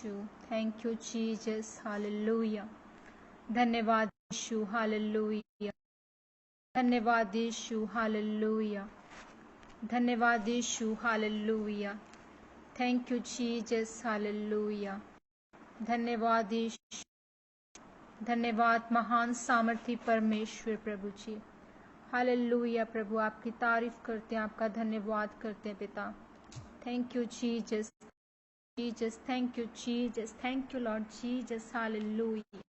Yeshu, thank you Jesus, hallelujah. धन्यवाद Yeshu, hallelujah. धन्यवाद Yeshu, hallelujah. धन्यवाद Yeshu, hallelujah. Thank you Jesus, hallelujah. धन्यवाद यीशु, धन्यवाद महान सामर्थी परमेश्वर प्रभु जी, हालेलुया। प्रभु आपकी तारीफ करते हैं, आपका धन्यवाद करते हैं पिता। Thank you Jesus, Jesus, thank you Jesus, thank you lord Jesus, hallelujah.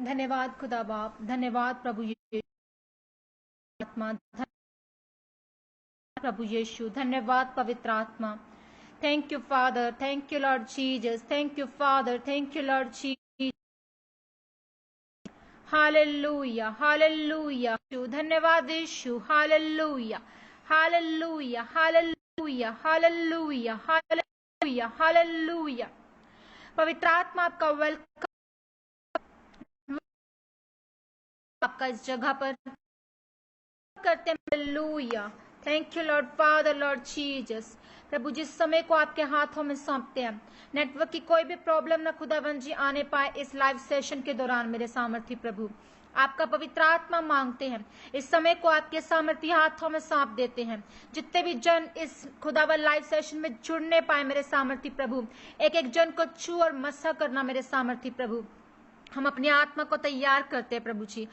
धन्यवाद खुदा बाप, धन्यवाद प्रभु यीशु आत्मा, प्रभु यीशु, धन्यवाद पवित्र आत्मा। Thank you father, thank you lord Jesus, thank you father, thank you lord Jesus, hallelujah, hallelujah. धन्यवाद Yeshu, hallelujah, hallelujah, hallelujah, hallelujah, hallelujah, hallelujah. पवित्र आत्मा आपका वेलकम आपका इस जगह पर करते हैं। Hallelujah, thank you lord father, lord Jesus. प्रभु जिस समय को आपके हाथों में सौंपते हैं, नेटवर्क की कोई भी प्रॉब्लम ना खुदावन जी आने पाए इस लाइव सेशन के दौरान। मेरे सामर्थी प्रभु आपका पवित्र आत्मा मांगते हैं, इस समय को आपके सामर्थी हाथों में सौंप देते हैं। जितने भी जन इस खुदावन लाइव सेशन में जुड़ने पाए मेरे सामर्थी प्रभु, एक एक जन को छू और मसा करना मेरे सामर्थी प्रभु। हम अपनी आत्मा को तैयार करते हैं प्रभु जी,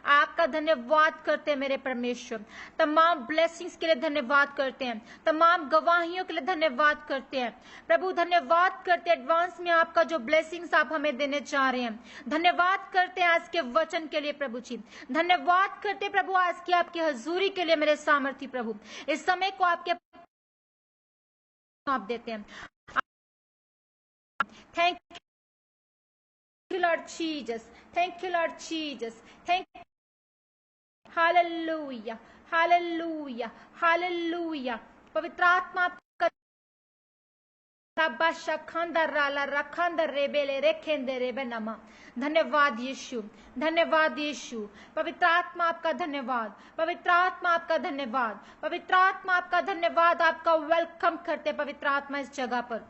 आपका धन्यवाद करते हैं मेरे परमेश्वर। तमाम ब्लेसिंग्स के लिए धन्यवाद करते हैं, तमाम गवाहियों के लिए धन्यवाद करते हैं प्रभु। धन्यवाद करते हैं एडवांस में आपका जो ब्लेसिंग्स आप हमें देने जा रहे हैं। धन्यवाद करते हैं आज के वचन के लिए प्रभु जी। धन्यवाद करते हैं प्रभु आज की आपकी हजूरी के लिए मेरे सामर्थी प्रभु। इस समय को आपके आप देते हैं। Thank you lord Jesus, thank you lord Jesus, thank you. Hallelujah, hallelujah, hallelujah. पवित्र आत्मा धन्यवाद यीशु, धन्यवाद यीशु। पवित्र आत्मा आपका धन्यवाद, पवित्र आत्मा आपका धन्यवाद, पवित्र आत्मा आपका धन्यवाद। आपका वेलकम करते पवित्र आत्मा इस जगह पर।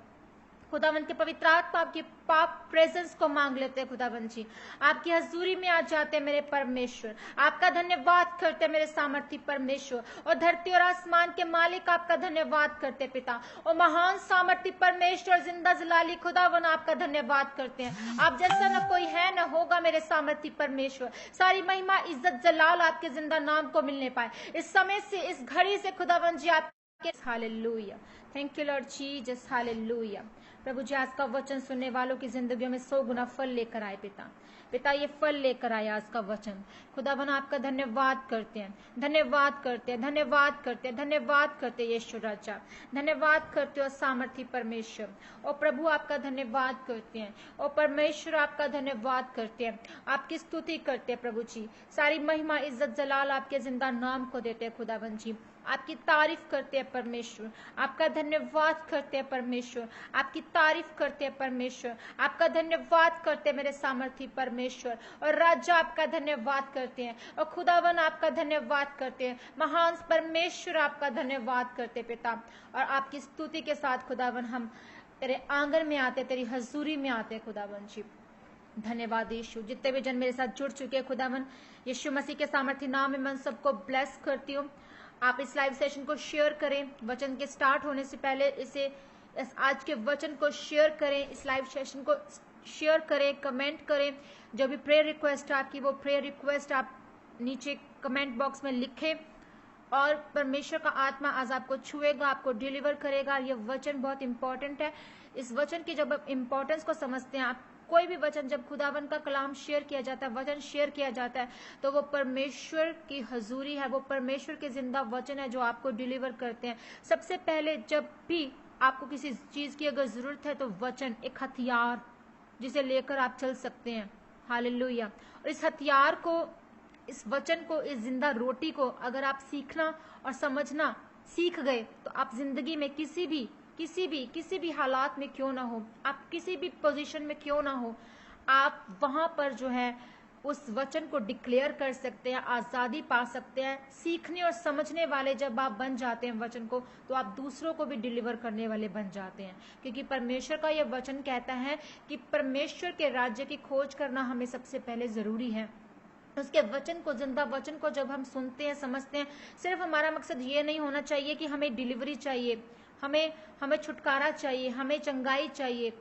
खुदावन के पवित्र आत्मा आपकी पाक प्रेजेंस को मांग लेते हैं खुदावन जी, आपकी हजूरी में आ जाते हैं मेरे परमेश्वर। आपका धन्यवाद करते हैं मेरे सामर्थी परमेश्वर, और धरती और आसमान के मालिक आपका धन्यवाद करते पिता। और महान सामर्थी परमेश्वर जिंदा जलाली खुदावन आपका धन्यवाद करते हैं। आप जैसा न कोई है न होगा मेरे सामर्थी परमेश्वर। सारी महिमा इज्जत जलाल आपके जिंदा नाम को मिलने पाए इस समय से, इस घड़ी से खुदावन जी आपके। Hallelujah, thank you lord Jesus, hallelujah. प्रभु जी आज का वचन सुनने वालों की जिंदगियों में 100 गुना फल लेकर आए पिता। पिता ये फल लेकर आए आज का वचन। खुदावन आपका धन्यवाद करते हैं, धन्यवाद करते हैं, धन्यवाद करते हैं, धन्यवाद करते हैं यीशु राजा। धन्यवाद करते हो सामर्थी परमेश्वर। और प्रभु आपका धन्यवाद करते हैं, और परमेश्वर आपका धन्यवाद करते हैं, आपकी स्तुति करते हैं प्रभु जी। सारी महिमा इज्जत जलाल आपके जिंदा नाम को देते हैं खुदावन जी। आपकी तारीफ करते हैं परमेश्वर, आपका धन्यवाद करते हैं परमेश्वर, आपकी तारीफ करते हैं परमेश्वर, आपका धन्यवाद करते हैं मेरे सामर्थी परमेश्वर। और राजा आपका धन्यवाद करते हैं, और खुदावन आपका धन्यवाद करते हैं। महान परमेश्वर आपका धन्यवाद करते पिता। और आपकी स्तुति के साथ खुदावन हम तेरे आंगन में आते, तेरी हजूरी में आते खुदावन जी। धन्यवाद यीशु। जितने भी जन मेरे साथ जुड़ चुके हैं खुदावन, यीशु मसीह के सामर्थी नाम में मैं सबको ब्लेस करती हूँ। आप इस लाइव सेशन को शेयर करें, वचन के स्टार्ट होने से पहले इस आज के वचन को शेयर करें, इस लाइव सेशन को शेयर करें, कमेंट करें। जो भी प्रेयर रिक्वेस्ट है आपकी, वो प्रेयर रिक्वेस्ट आप नीचे कमेंट बॉक्स में लिखें, और परमेश्वर का आत्मा आज आपको छुएगा, आपको डिलीवर करेगा। ये वचन बहुत इंपॉर्टेंट है। इस वचन की जब आप इम्पोर्टेंस को समझते हैं, आप कोई भी वचन, जब खुदावन का कलाम शेयर किया जाता है, वचन शेयर किया जाता है, तो वो परमेश्वर की हजूरी है, वो परमेश्वर के जिंदा वचन है जो आपको डिलीवर करते हैं। सबसे पहले जब भी आपको किसी चीज की अगर जरूरत है, तो वचन एक हथियार जिसे लेकर आप चल सकते हैं। हालेलुया। और इस हथियार को, इस वचन को, इस जिंदा रोटी को अगर आप सीखना और समझना सीख गए, तो आप जिंदगी में किसी भी हालात में क्यों ना हो, आप किसी भी पोजीशन में क्यों ना हो, आप वहां पर जो है उस वचन को डिक्लेयर कर सकते हैं, आजादी पा सकते हैं। सीखने और समझने वाले जब आप बन जाते हैं वचन को, तो आप दूसरों को भी डिलीवर करने वाले बन जाते हैं, क्योंकि परमेश्वर का यह वचन कहता है कि परमेश्वर के राज्य की खोज करना हमें सबसे पहले जरूरी है। उसके वचन को, जिंदा वचन को जब हम सुनते हैं, समझते हैं, सिर्फ हमारा मकसद ये नहीं होना चाहिए कि हमें डिलीवरी चाहिए, हमें छुटकारा चाहिए, हमें चंगाई चाहिए,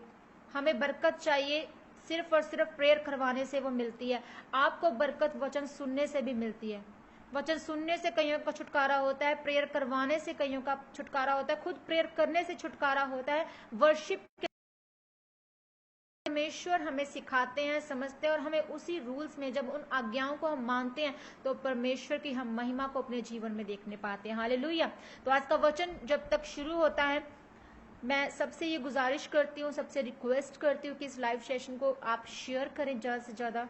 हमें बरकत चाहिए, सिर्फ और सिर्फ प्रेयर करवाने से वो मिलती है। आपको बरकत वचन सुनने से भी मिलती है। वचन सुनने से कईयों का छुटकारा होता है, प्रेयर करवाने से कईयों का छुटकारा होता है, खुद प्रेयर करने से छुटकारा होता है। वर्शिप परमेश्वर हमें सिखाते हैं, समझते हैं, और हमें उसी रूल्स में जब उन आज्ञाओं को हम मानते हैं तो परमेश्वर की हम महिमा को अपने जीवन में देखने पाते हैं। हालेलुया। तो आज का वचन जब तक शुरू होता है, मैं सबसे ये गुजारिश करती हूँ, सबसे रिक्वेस्ट करती हूँ कि इस लाइव सेशन को आप शेयर करें ज़्यादा से ज़्यादा,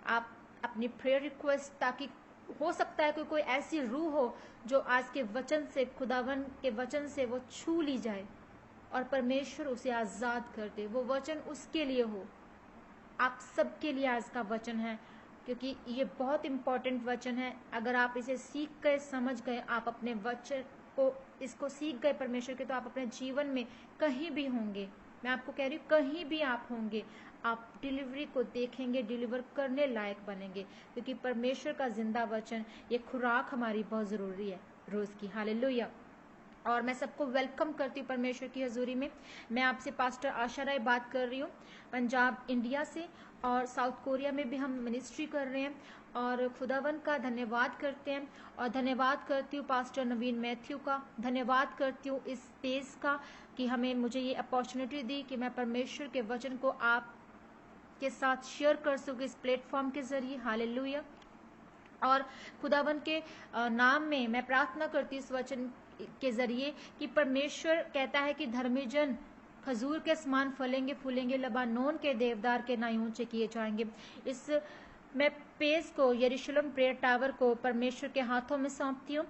आप अपनी प्रेयर रिक्वेस्ट, ताकि हो सकता है कोई ऐसी रूह हो जो आज के वचन से, खुदावन के वचन से वो छू ली जाए और परमेश्वर उसे आजाद कर दे। वो वचन उसके लिए हो, आप सबके लिए आज का वचन है, क्योंकि ये बहुत इंपॉर्टेंट वचन है। अगर आप इसे सीख गए, समझ गए, आप अपने वचन को, इसको सीख गए परमेश्वर के, तो आप अपने जीवन में कहीं भी होंगे, मैं आपको कह रही हूँ, कहीं भी आप होंगे, आप डिलीवरी को देखेंगे, डिलीवर करने लायक बनेंगे, क्योंकि परमेश्वर का जिंदा वचन, ये खुराक हमारी बहुत जरूरी है रोज की। हालेलुया। और मैं सबको वेलकम करती हूँ परमेश्वर की हजूरी में। मैं आपसे पास्टर आशा राय बात कर रही हूँ, पंजाब इंडिया से, और साउथ कोरिया में भी हम मिनिस्ट्री कर रहे हैं, और खुदावन का धन्यवाद करते हैं। और धन्यवाद करती हूँ पास्टर नवीन मैथ्यू का, धन्यवाद करती हूँ इस स्पेस का कि हमें, मुझे ये अपॉर्चुनिटी दी कि मैं परमेश्वर के वचन को आप के साथ शेयर कर सकूँ इस प्लेटफॉर्म के जरिए। हालेलुया। और खुदावन के नाम में मैं प्रार्थना करती हूँ इस वचन के जरिए कि परमेश्वर कहता है कि धर्मी जन खजूर के समान फलेंगे, फूलेंगे, लबानोन के देवदार के नाई ऊंचे किए जाएंगे। इस मैं पेज को, यरूशलेम प्रेयर टावर को परमेश्वर के हाथों में सौंपती हूँ।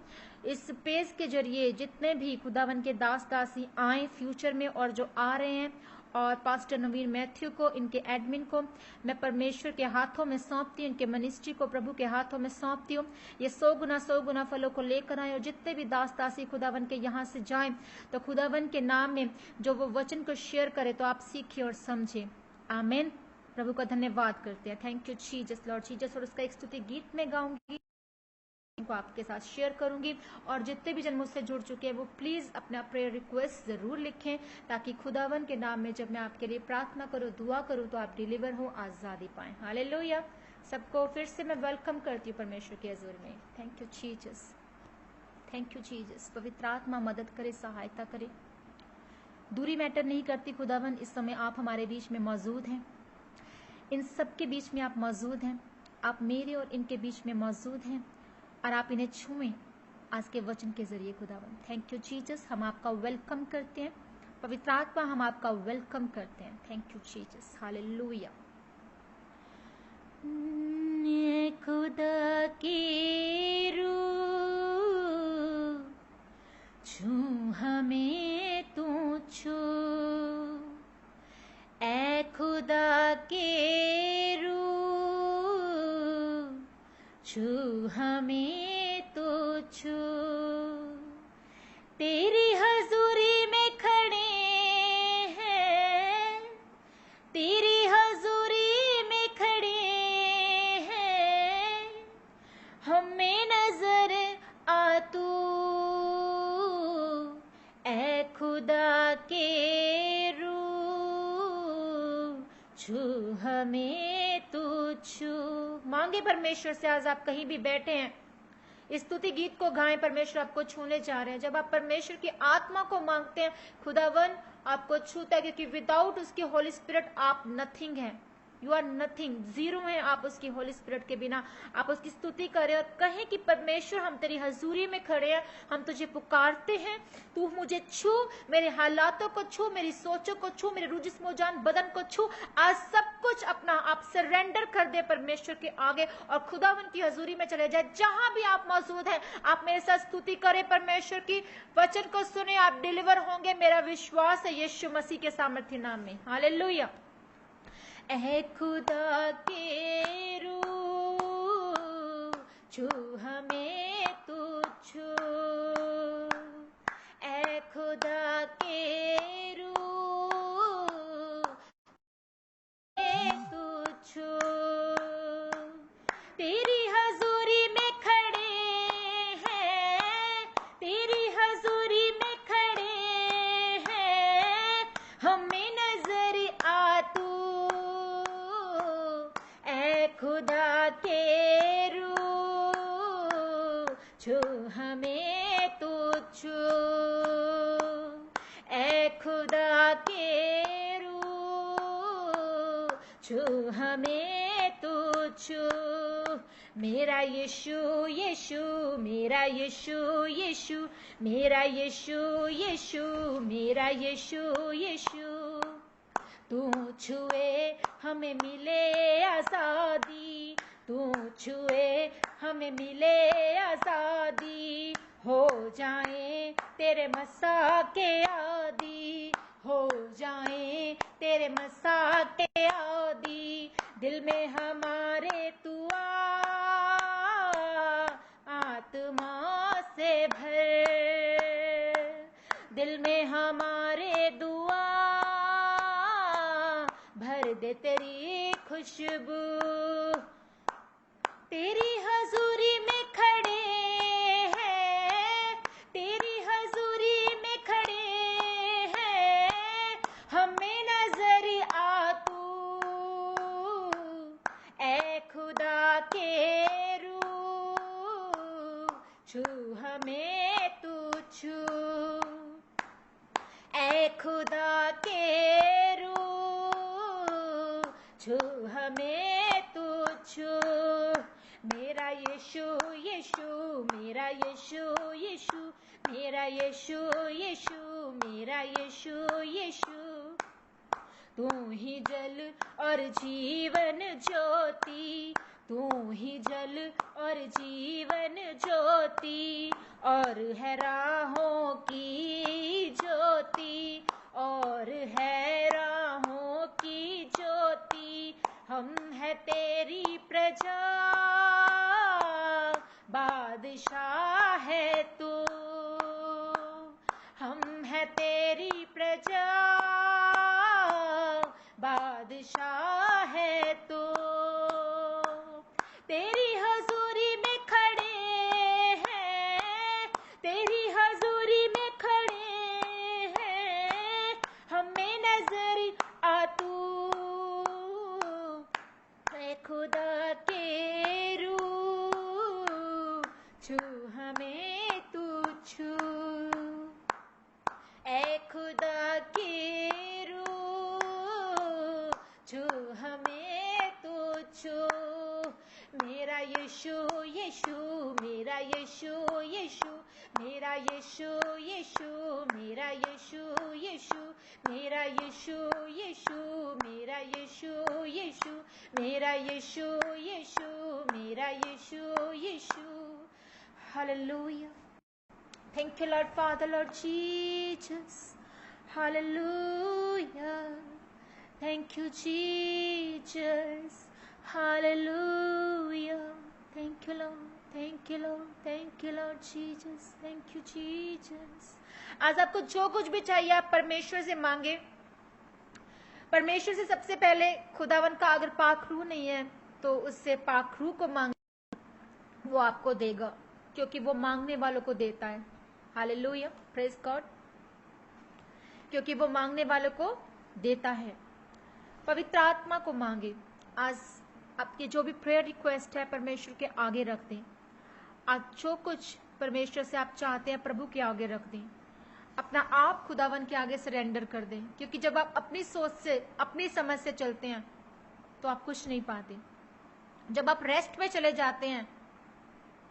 इस पेज के जरिए जितने भी खुदावन के दास दासी आए फ्यूचर में और जो आ रहे हैं, और पास्टर नवीन मैथ्यू को, इनके एडमिन को मैं परमेश्वर के हाथों में सौंपती हूँ, इनके मिनिस्ट्री को प्रभु के हाथों में सौंपती हूँ। ये 100 गुना फलों को लेकर आए, और जितने भी दास दासी खुदावन के यहाँ से जाएं, तो खुदावन के नाम में जो वो वचन को शेयर करे, तो आप सीखिए और समझे। आमीन। प्रभु का धन्यवाद करते हैं। Thank you Jesus, Lord Jesus. और उसका एक स्तुति गीत में गाऊंगी, को आपके साथ शेयर करूंगी, और जितने भी जन मुझसे जुड़ चुके हैं वो प्लीज अपना प्रेयर रिक्वेस्ट जरूर लिखें, ताकि खुदावन के नाम में जब मैं आपके लिए प्रार्थना करूं, दुआ करूं, तो आप डिलीवर हो, आजादी पाएं। हालेलुया। सबको फिर से मैं वेलकम करती हूँ परमेश्वर के हजूर में। Thank you Jesus, thank you Jesus. पवित्र आत्मा मदद करे, सहायता करे। दूरी मैटर नहीं करती खुदावन, इस समय आप हमारे बीच में मौजूद हैं, इन सबके बीच में आप मौजूद हैं, आप मेरे और इनके बीच में मौजूद हैं, और आप इन्हें छुएं आज के वचन के जरिए खुदावन। Thank you Jesus. हम आपका वेलकम करते हैं, पवित्र आत्मा हम आपका वेलकम करते हैं। Thank you Jesus. हालेलुया। खुदा की रूह छू हमें, तू छू, ऐ खुदा के रूह छू हमें, तो छू। तेरी हजूरी में खड़े हैं, तेरी हजूरी में खड़े हैं, हमें नजर आ तू, ऐ खुदा के रूह छू हमें, तू छू। मांगे परमेश्वर से, आज आप कहीं भी बैठे हैं, इस स्तुति गीत को गाएं, परमेश्वर आपको छूने जा रहे हैं। जब आप परमेश्वर की आत्मा को मांगते हैं, खुदावन आपको छूता है, क्योंकि विदाउट उसकी होली स्पिरिट आप नथिंग हैं, यू आर नथिंग, जीरो हैं आप उसकी होली स्पिरिट के बिना। आप उसकी स्तुति करें और कहें कि परमेश्वर हम तेरी हजूरी में खड़े हैं, हम तुझे पुकारते हैं, तू मुझे छू, मेरे हालातों को छू, मेरी सोचों को छू, मेरे रूह जिस्म जान बदन को छू। आज सब कुछ अपना आप सरेंडर कर दे परमेश्वर के आगे, और खुदा उनकी हजूरी में चले जाए। जहां भी आप मौजूद हैं, आप मेरे साथ स्तुति करें परमेश्वर की, वचन को सुने, आप डिलीवर होंगे, मेरा विश्वास है यीशु मसीह के सामर्थ्य नाम में। हालेलुया। ऐ खुदा के रूह खुदा के रूह छू हमें तू छू, ऐ खुदा के रूह छू हमें तू छू। मेरा यीशु यीशु मेरा यीशु यीशु मेरा यीशु यीशु मेरा यीशु यीशु, तू छुए हमें मिले आजादी, तू छुए हमें मिले आजादी, हो जाए तेरे मसा के आदी, हो जाए तेरे मसा के आदी। दिल में हमारे तू आत्मा से भर, दिल में हमारे दुआ भर दे तेरी खुशबू। तेरी हजूरी में खड़े हैं, तेरी हजूरी में खड़े हैं, हमें नजर आ तू, ऐ खुदा के रूह छू हमें तू छू, ऐ खुदा के रूह छू हमें तू छू। मेरा यीशु यीशु मेरा यीशु यीशु मेरा यीशु यीशु मेरा यीशु यीशु, तू ही जल और जीवन ज्योति, तू ही जल और जीवन ज्योति, और है राहों की ज्योति, और है राहों की ज्योति। हम है तेरी प्रजा, बादशाह है तू, हम है तेरी प्रजा, बादशाह है तू। तेरी हजूरी में खड़े हैं, तेरी हजूरी में खड़े हैं, हमें नजर आ तू, ऐ खुदा के रूह छू हमें तू छू, ऐ खुदा के रूह छू हमें तू छू। मेरा यीशु यीशु मेरा यीशु यीशु मेरा यीशु यीशु मेरा यीशु यीशु मेरा यीशु यीशु मेरा यीशु यीशु मेरा यीशु यीशु मेरा यीशु यीशु। Hallelujah. Thank you, Lord Father, Lord Jesus. Hallelujah. Thank you, Jesus. Hallelujah. Thank you, Lord. Thank you, Lord. Thank you, Lord Jesus. Thank you, Jesus. आज आपको जो कुछ भी चाहिए आप परमेश्वर से मांगे। परमेश्वर से सबसे पहले खुदावन का अगर पाक रूह नहीं है तो उससे पाक रूह को मांगे, वो आपको देगा, क्योंकि वो मांगने वालों को देता है। हालेलुया, प्रेज गॉड, क्योंकि वो मांगने वालों को देता है। पवित्र आत्मा को मांगे। आज आपके जो भी प्रेयर रिक्वेस्ट है परमेश्वर के आगे रख दें। आज जो कुछ परमेश्वर से आप चाहते हैं प्रभु के आगे रख दें। अपना आप खुदावन के आगे सरेंडर कर दें, क्योंकि जब आप अपनी सोच से अपनी समझ से चलते हैं तो आप कुछ नहीं पाते। जब आप रेस्ट में चले जाते हैं,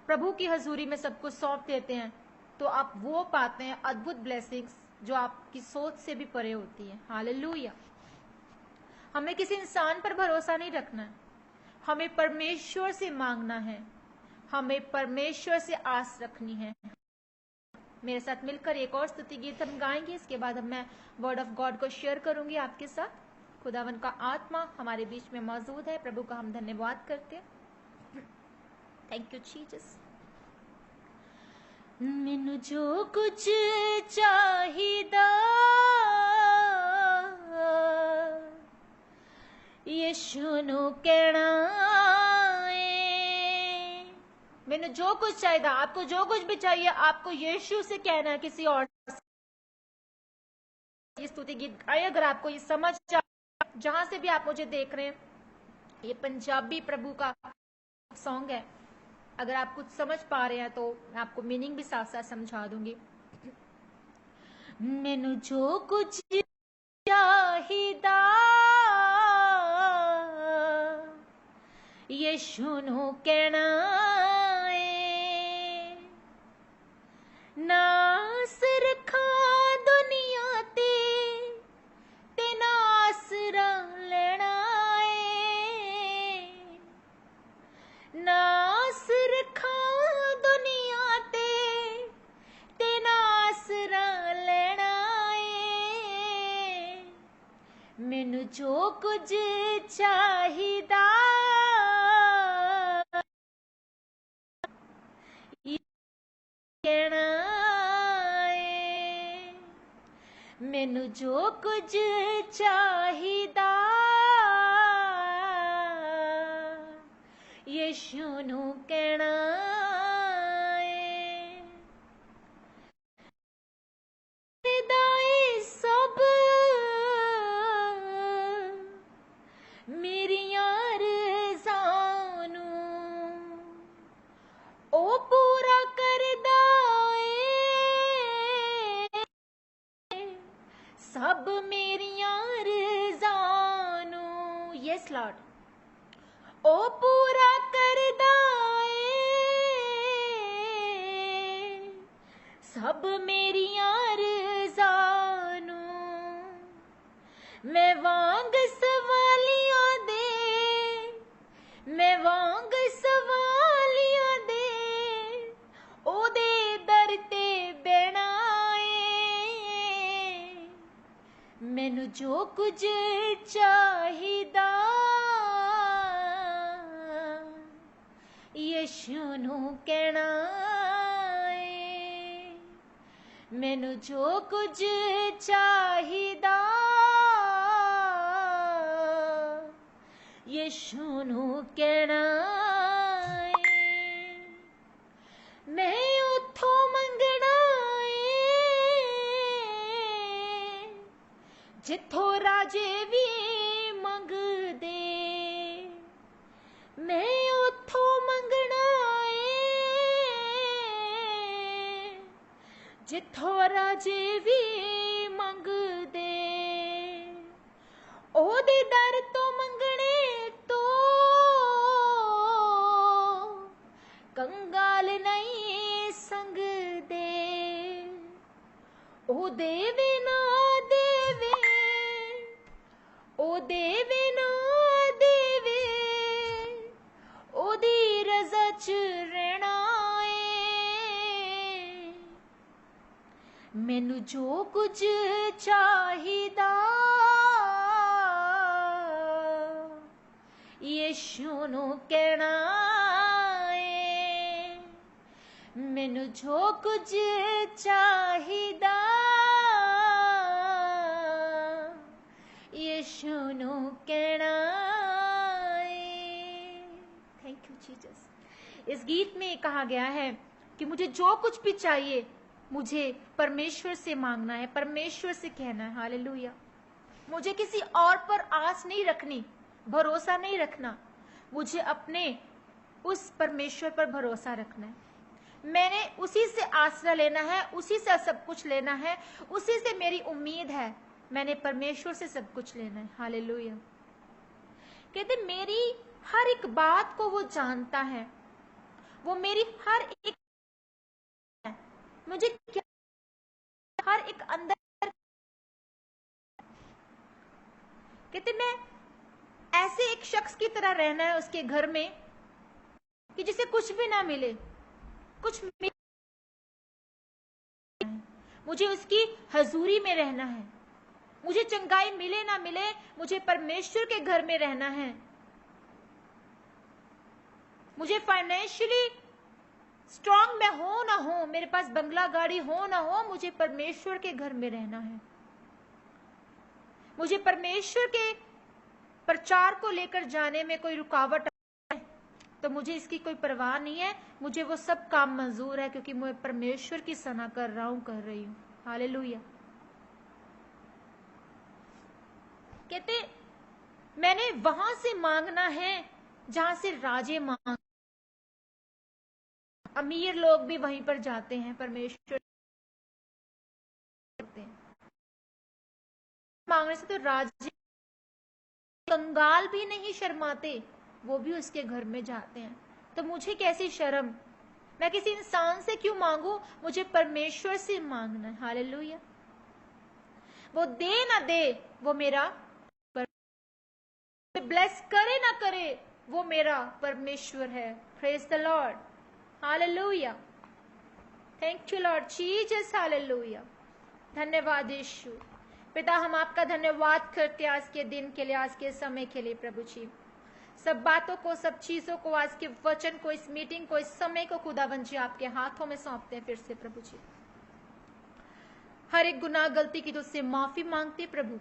प्रभु की हजूरी में सब कुछ सौंप देते हैं, तो आप वो पाते हैं अद्भुत ब्लेसिंग्स जो आपकी सोच से भी परे होती है। हालेलुया। हमें किसी इंसान पर भरोसा नहीं रखना है, हमें परमेश्वर से मांगना है, हमें परमेश्वर से आस रखनी है। मेरे साथ मिलकर एक और स्तुति गीत हम गाएंगे, इसके बाद मैं वर्ड ऑफ गॉड को शेयर करूंगी आपके साथ। खुदावन का आत्मा हमारे बीच में मौजूद है, प्रभु का हम धन्यवाद करते हैं। Thank you Jesus. मैनू जो कुछ चाहिदा यीशु नू कहना है। मैंने जो कुछ चाहिए, आपको जो कुछ भी चाहिए आपको यीशु से कहना है, किसी और। ये स्तुति गीत गाए, अगर आपको ये समझ जहां से भी आप मुझे देख रहे हैं, ये पंजाबी प्रभु का सॉन्ग है। अगर आप कुछ समझ पा रहे हैं तो मैं आपको मीनिंग भी साथ साथ समझा दूंगी। मैनू जो कुछ चाहिदा यीशु नू कहना है, ना आस रखा दुनिया ते ना आसरा लेना है, ना आस रखा दुनिया ते ना आसरा लेना है। मैनू जो कुछ चाहिदा कहना है, मैनू जो कुछ चाहिदा यीशु नू कहना है। सब मेरियां रज़ां नू ओ पूरा करदा है, सब मेरियां रज़ां नू। यस लॉर्ड, ओ पूरा करदा है, सब मेरियां रज़ां नू। मैं वांग सवालियां दे, मैं वांग सवालियां दे ओदे दर ते बैणा है। मैनू जो कुछ चाहिदा यीशु नू कहना है। मैनू जो कुछ चाहिदा यीशु नू कहना है। मैं उथों मंगना है जिथों राजे भी मंगदे, मैं उथों मंगना है जिथों राजे भी मंगदे। ओदे दर तो मंगने तो कंगाल नहीं संगदे। ओ देवे ना देवे, ओ देवे ना देवे ओदी रज़ा च रहना है। मैनू जो कुछ चाहिदा यीशु नू कहना है। मैनू जो कुछ चाहिदा यीशु नू कहना है। Thank you Jesus. इस गीत में कहा गया है कि मुझे जो कुछ भी चाहिए मुझे परमेश्वर से मांगना है, परमेश्वर से कहना है। हालेलुया। मुझे किसी और पर आस नहीं रखनी, भरोसा नहीं रखना, मुझे अपने उस परमेश्वर पर भरोसा रखना है। मैंने उसी से आसरा लेना है, उसी से सब कुछ लेना है, उसी से मेरी उम्मीद है। मैंने परमेश्वर से सब कुछ लेना है। हालेलुया। कहते मेरी हर एक बात को वो जानता है, वो मेरी हर एक, मुझे क्या हर एक अंदर। कहते मैं ऐसे एक शख्स की तरह रहना है उसके घर में कि जिसे कुछ भी ना मिले, कुछ मुझे उसकी हजूरी में रहना है। मुझे चंगाई मिले ना मिले, मुझे परमेश्वर के घर में रहना है। मुझे फाइनेंशियली स्ट्रांग मैं हो ना हो, मेरे पास बंगला गाड़ी हो ना हो, मुझे परमेश्वर के घर में रहना है। मुझे परमेश्वर के प्रचार को लेकर जाने में कोई रुकावट है तो मुझे इसकी कोई परवाह नहीं है। मुझे वो सब काम मंजूर है क्योंकि मैं परमेश्वर की सना कर रहा हूं, कर रही हूं। हालेलुया। कहते मैंने वहां से मांगना है जहां से राजे मांग। अमीर लोग भी वहीं पर जाते हैं, परमेश्वर करते हैं। मांगने से तो राजे, कंगाल भी नहीं शर्माते, वो भी उसके घर में जाते हैं। तो मुझे कैसी शर्म, मैं किसी इंसान से क्यों मांगू, मुझे परमेश्वर से मांगना है। हालेलुया। वो दे ना दे, वो मेरा ब्लेस करे ना करे, वो मेरा परमेश्वर है। Praise the Lord. Hallelujah. Thank you lord Jesus. Hallelujah. धन्यवाद यीशु। पिता, हम आपका धन्यवाद करते हैं आज के दिन के लिए, आज के समय के लिए। प्रभु जी, सब बातों को, सब चीजों को, आज के वचन को, इस मीटिंग को, इस समय को खुदावन जी आपके हाथों में सौंपते हैं फिर से। प्रभु जी, हर एक गुनाह गलती की तुझसे माफी मांगते प्रभु।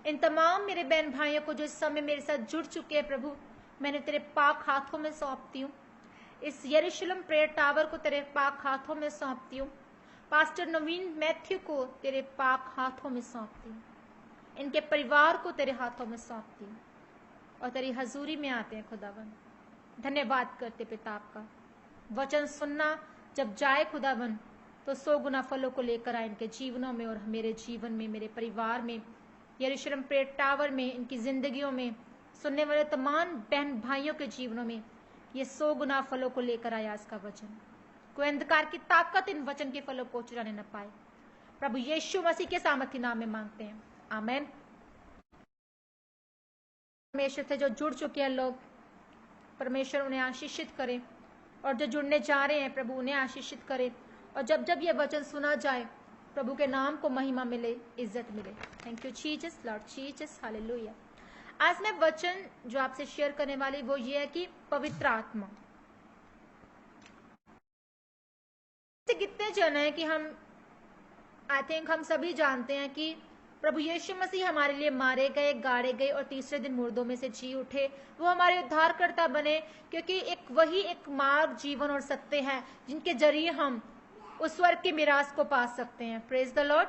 इन तमाम मेरे बहन भाइयों को जो इस समय मेरे साथ जुड़ चुके हैं प्रभु, मैंने तेरे पाक हाथों में सौंपती हूँ। इस यरूशलेम प्रेयर टावर को तेरे पाक हाथों में सौंपती हूँ। पास्टर नवीन मैथ्यू को तेरे पाक हाथों में सौंपती हूँ। इनके परिवार को तेरे हाथों में सौंपती हूँ और तेरी हजूरी में आते हैं खुदावन। धन्यवाद करते पिता आपका। वचन सुनना जब जाए खुदावन, तो 100 गुना फलों को लेकर आए इनके जीवनों में और मेरे जीवन में, मेरे परिवार में, यरूशलेम प्रेयर टावर में, इनकी जिंदगियों में, सुनने वाले तमाम बहन भाइयों के जीवनों में ये 100 गुना फलों को लेकर आया आज का वचन। कोई अंधकार की ताकत इन वचन के फलों को चुराने न पाए। प्रभु यीशु मसीह के सामर्थी नाम में मांगते हैं, आमेन। परमेश्वर से जो जुड़ चुके हैं लोग, परमेश्वर उन्हें आशीषित करे, और जो जुड़ने जा रहे हैं प्रभु उन्हें आशीषित करे। और जब जब ये वचन सुना जाए, प्रभु के नाम को महिमा मिले, इज्जत मिले। Thank you Jesus, Lord Jesus. Hallelujah. आज मैं वचन जो आपसे शेयर करने वाली वो ये है कि पवित्र आत्मा। कितने जन है कि हम, आई थिंक हम सभी जानते हैं कि प्रभु यीशु मसीह हमारे लिए मारे गए, गाड़े गए और तीसरे दिन मुर्दों में से जी उठे। वो हमारे उद्धारकर्ता बने, क्योंकि वही एक मार्ग, जीवन और सत्य है जिनके जरिए हम उस स्वर्ग की मिरास को पा सकते हैं। Praise the Lord.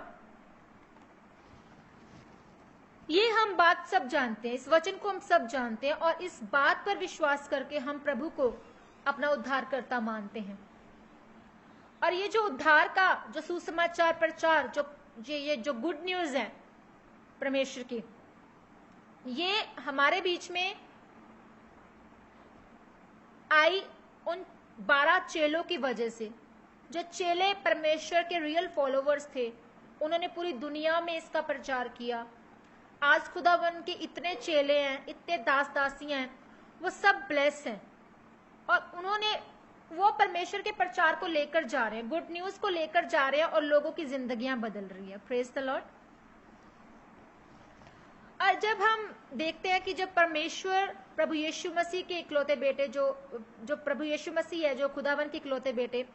ये हम बात सब जानते हैं, इस वचन को हम सब जानते हैं, और इस बात पर विश्वास करके हम प्रभु को अपना उद्धारकर्ता मानते हैं। और ये जो उद्धार का जो सुसमाचार प्रचार, ये जो गुड न्यूज है परमेश्वर की, ये हमारे बीच में आई उन 12 चेलों की वजह से। जो चेले परमेश्वर के रियल फॉलोवर्स थे, उन्होंने पूरी दुनिया में इसका प्रचार किया। आज खुदावन के इतने चेले हैं, इतने दास दासियां हैं, वो सब ब्लेस हैं, और उन्होंने वो परमेश्वर के प्रचार को लेकर जा रहे हैं, गुड न्यूज को लेकर जा रहे हैं, और लोगों की जिंदगियां बदल रही है। Praise the Lord. और जब हम देखते हैं कि जब परमेश्वर, प्रभु यीशु मसीह के इकलौते बेटे, जो प्रभु यीशु मसीह है, जो खुदावन के इकलौते बेटे,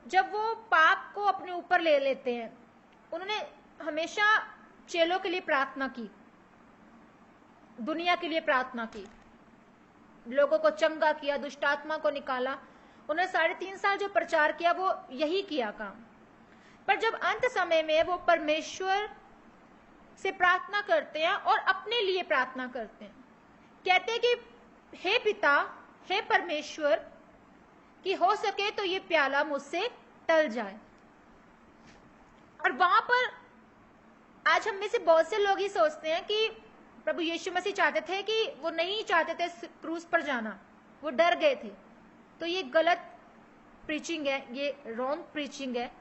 जब वो पाप को अपने ऊपर ले लेते हैं, उन्होंने हमेशा चेलों के लिए प्रार्थना की, दुनिया के लिए प्रार्थना की, लोगों को चंगा किया, दुष्ट आत्मा को निकाला। उन्होंने 3.5 साल जो प्रचार किया वो यही किया काम। पर जब अंत समय में वो परमेश्वर से प्रार्थना करते हैं और अपने लिए प्रार्थना करते हैं, कहते हैं कि हे पिता, हे परमेश्वर, कि हो सके तो ये प्याला मुझसे टल जाए। और वहां पर आज हम में से बहुत से लोग ही सोचते हैं कि प्रभु यीशु मसीह चाहते थे, कि वो नहीं चाहते थे क्रूस पर जाना, वो डर गए थे। तो ये गलत प्रीचिंग है, ये रॉन्ग प्रीचिंग है।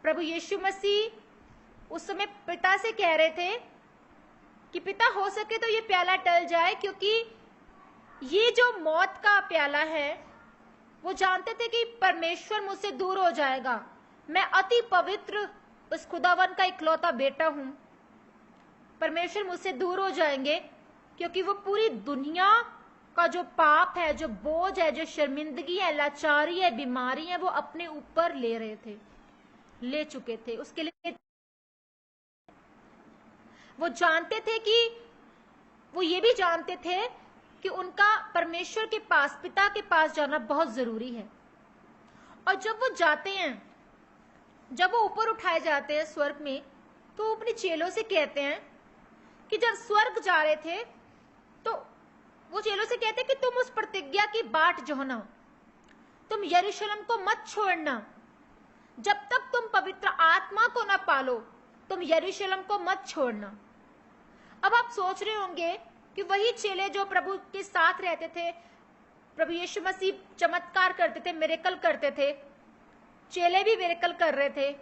प्रभु यीशु मसीह उस समय पिता से कह रहे थे कि पिता, हो सके तो ये प्याला टल जाए, क्योंकि ये जो मौत का प्याला है, वो जानते थे कि परमेश्वर मुझसे दूर हो जाएगा। मैं अति पवित्र उस खुदावन का इकलौता बेटा हूं, परमेश्वर मुझसे दूर हो जाएंगे, क्योंकि वो पूरी दुनिया का जो पाप है, जो बोझ है, जो शर्मिंदगी है, लाचारी है, बीमारी है, वो अपने ऊपर ले रहे थे, ले चुके थे। उसके लिए वो जानते थे कि, वो ये भी जानते थे कि उनका परमेश्वर के पास, पिता के पास जाना बहुत जरूरी है। और जब वो जाते हैं, जब वो ऊपर उठाए जाते हैं स्वर्ग में, तो वो अपने चेलों से कहते हैं कि जब स्वर्ग जा रहे थे तो वो चेलों से कहते कि तुम उस प्रतिज्ञा की बाट जोहना, तुम यरूशलेम को मत छोड़ना, जब तक तुम पवित्र आत्मा को ना पालो तुम यरूशलेम को मत छोड़ना। अब आप सोच रहे होंगे कि वही चेले जो प्रभु के साथ रहते थे, प्रभु यीशु मसीह चमत्कार करते थे, मिरेकल करते थे, चेले भी मिरेकल कर रहे थे,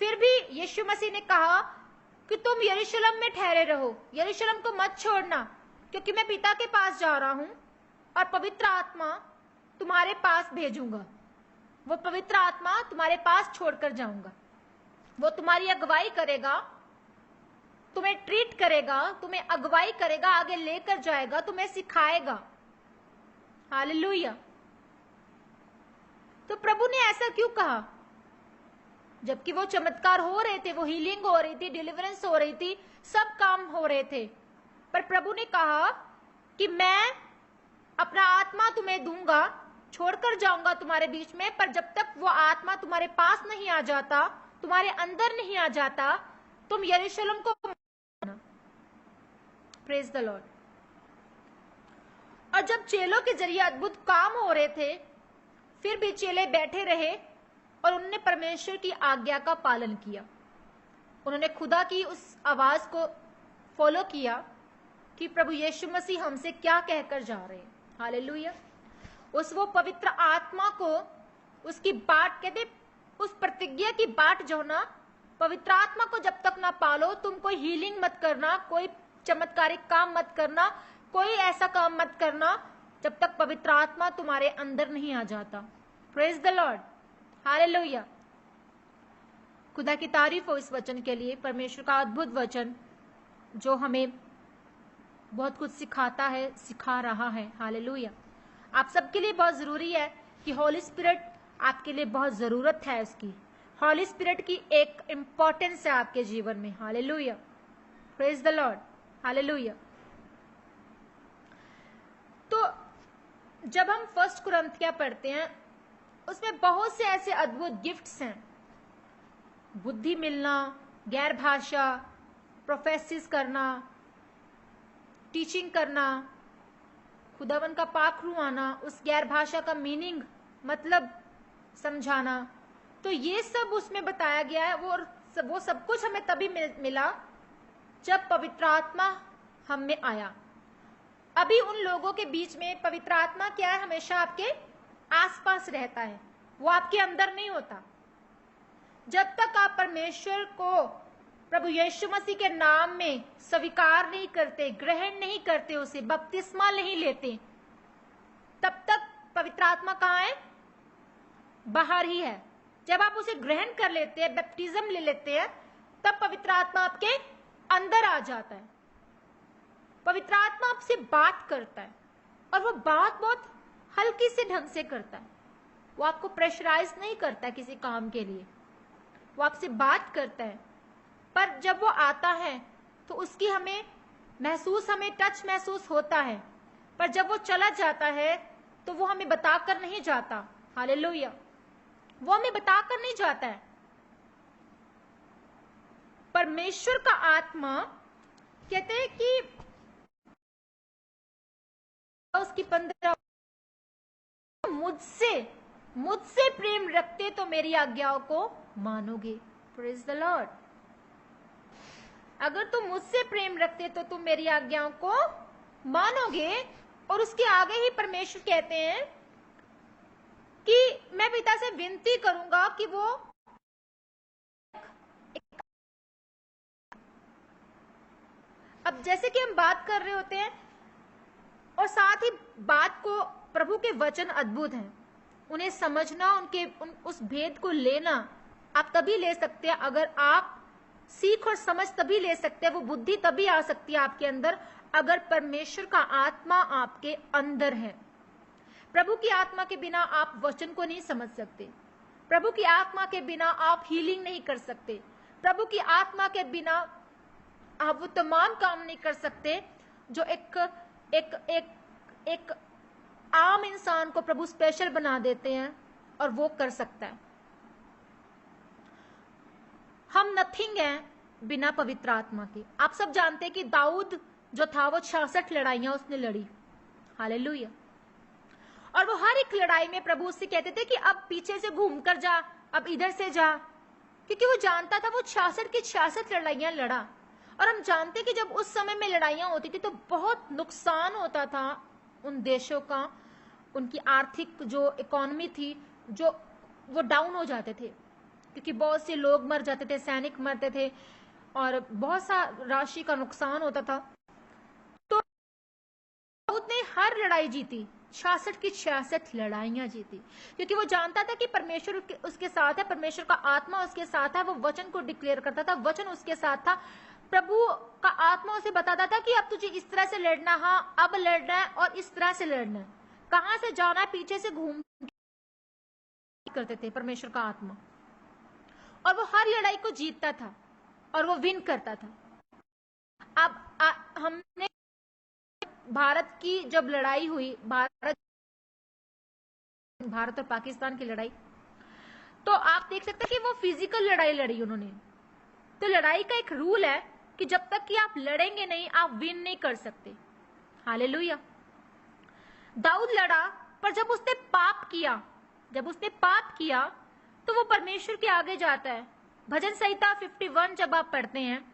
फिर भी यीशु मसीह ने कहा कि तुम यरूशलेम में ठहरे रहो, यरूशलेम को मत छोड़ना, क्योंकि मैं पिता के पास जा रहा हूं और पवित्र आत्मा तुम्हारे पास भेजूंगा। वो पवित्र आत्मा तुम्हारे पास छोड़कर जाऊंगा, वो तुम्हारी अगुवाई करेगा, तुम्हें ट्रीट करेगा, तुम्हें अगुवाई करेगा, आगे लेकर जाएगा, तुम्हें सिखाएगा। हालेलुया। तो प्रभु ने ऐसा क्यों कहा? जबकि वो चमत्कार हो रहे थे, वो हीलिंग हो रही थी, डिलीवरेंस हो रही थी, सब काम हो रहे थे, पर प्रभु ने कहा कि मैं अपना आत्मा तुम्हें दूंगा, छोड़कर जाऊंगा तुम्हारे बीच में, पर जब तक वो आत्मा तुम्हारे पास नहीं आ जाता, तुम्हारे अंदर नहीं आ जाता, तुम यरूशलेम को। Praise the Lord. और जब चेलों के जरिए अद्भुत काम हो रहे थे, फिर भी चेले बैठे रहे और उन्होंने परमेश्वर की आज्ञा का पालन किया। उन्होंने खुदा की उस आवाज को फॉलो किया कि प्रभु यीशु मसीह हमसे क्या कहकर जा रहे हैं। हालेलुया। उस वो पवित्र आत्मा को, उसकी बाट कहते, उस प्रतिज्ञा की बाट जो ना, पवित्र आत्मा को जब तक ना पालो तुम कोई हीलिंग मत करना, कोई चमत्कारिक काम मत करना, कोई ऐसा काम मत करना जब तक पवित्र आत्मा तुम्हारे अंदर नहीं आ जाता। Praise the Lord. हालेलुया। खुदा की तारीफ हो इस वचन के लिए, परमेश्वर का अद्भुत वचन जो हमें बहुत कुछ सिखाता है, सिखा रहा है। हालेलुया। आप सबके लिए बहुत जरूरी है कि हॉली स्पिरिट, आपके लिए बहुत जरूरत है उसकी। हॉली स्पिरिट की एक इंपॉर्टेंस है आपके जीवन में। Hallelujah. Praise the Lord. Hallelujah. तो जब हम फर्स्ट कुरिन्थिया पढ़ते हैं, उसमें बहुत से ऐसे अद्भुत गिफ्ट्स हैं, बुद्धि मिलना, गैर भाषा, प्रोफेसिस करना, टीचिंग करना, खुदावन का पाखरू आना, उस गैर भाषा का मीनिंग, मतलब समझाना। तो ये सब उसमें बताया गया है। वो सब कुछ हमें तभी मिला जब पवित्र आत्मा हम में आया। अभी उन लोगों के बीच में पवित्र आत्मा क्या है, हमेशा आपके आसपास रहता है, वो आपके अंदर नहीं होता। जब तक आप परमेश्वर को, प्रभु यीशु मसीह के नाम में स्वीकार नहीं करते, ग्रहण नहीं करते, उसे बपतिस्मा नहीं लेते, तब तक पवित्र आत्मा कहाँ है? बाहर ही है। जब आप उसे ग्रहण कर लेते हैं, बैप्टिज्म ले लेते हैं, तब पवित्र आत्मा आपके अंदर आ जाता है। पवित्र आत्मा आपसे बात करता है, और वो बात बहुत हल्की से ढंग से करता है। वो आपको प्रेशराइज नहीं करता किसी काम के लिए, वो आपसे बात करता है। पर जब वो आता है तो उसकी हमें टच महसूस होता है, पर जब वो चला जाता है तो वो हमें बताकर नहीं जाता। हालेलुया। वो हमें बताकर नहीं जाता है। परमेश्वर का आत्मा कहते हैं कि उसकी 15 मुझसे प्रेम रखते तो मेरी आज्ञाओं को मानोगे। Praise the Lord. अगर तुम मुझसे प्रेम रखते तो तुम मेरी आज्ञाओं को मानोगे। और उसके आगे ही परमेश्वर कहते हैं कि मैं पिता से विनती करूंगा कि वो, अब जैसे कि हम बात कर रहे होते हैं और साथ ही बात को, प्रभु के वचन अद्भुत हैं, उन्हें समझना, उस भेद को लेना आप तभी ले सकते हैं अगर आप सीख और समझ तभी ले सकते हैं, वो बुद्धि तभी आ सकती है आपके अंदर अगर परमेश्वर का आत्मा आपके अंदर है। प्रभु की आत्मा के बिना आप वचन को नहीं समझ सकते। प्रभु की आत्मा के बिना आप हीलिंग नहीं कर सकते। प्रभु की आत्मा के बिना आप वो तमाम काम नहीं कर सकते जो एक आम इंसान को प्रभु स्पेशल बना देते हैं और वो कर सकता है। हम नथिंग हैं बिना पवित्र आत्मा के। आप सब जानते हैं कि दाऊद जो था वो 66 लड़ाइयां उसने लड़ी। हालेलुया। और वो हर एक लड़ाई में प्रभु उससे कहते थे कि अब पीछे से घूम कर जा, अब इधर से जा, क्योंकि वो जानता था वो 66 की 66 लड़ाइयां लड़ा। और हम जानते कि जब उस समय में लड़ाइयां होती थी तो बहुत नुकसान होता था उन देशों का, उनकी आर्थिक जो इकोनॉमी थी जो वो डाउन हो जाते थे, क्योंकि बहुत से लोग मर जाते थे, सैनिक मरते थे और बहुत सा राशि का नुकसान होता था। तो दाऊद ने हर लड़ाई जीती, 66 की 66 लड़ाइयां जीती, क्योंकि वो जानता था कि परमेश्वर उसके साथ है, परमेश्वर का आत्मा उसके साथ है। वो वचन को डिक्लेयर करता था, वचन उसके साथ था, प्रभु का आत्मा उसे बताता था कि अब तुझे इस तरह से लड़ना, हाँ अब लड़ना है और इस तरह से लड़ना है, कहां से जाना है, पीछे से घूम करते थे परमेश्वर का आत्मा। और वो हर लड़ाई को जीतता था और वो विन करता था। अब हमने भारत की जब लड़ाई हुई, भारत और पाकिस्तान की लड़ाई, तो आप देख सकते हैं कि वो फिजिकल लड़ाई लड़ी उन्होंने। तो लड़ाई का एक रूल है कि जब तक कि आप लड़ेंगे नहीं आप विन नहीं कर सकते। हालेलुया। दाऊद लड़ा, पर जब उसने पाप किया तो वो परमेश्वर के आगे जाता है। भजन संहिता 51 जब आप पढ़ते हैं,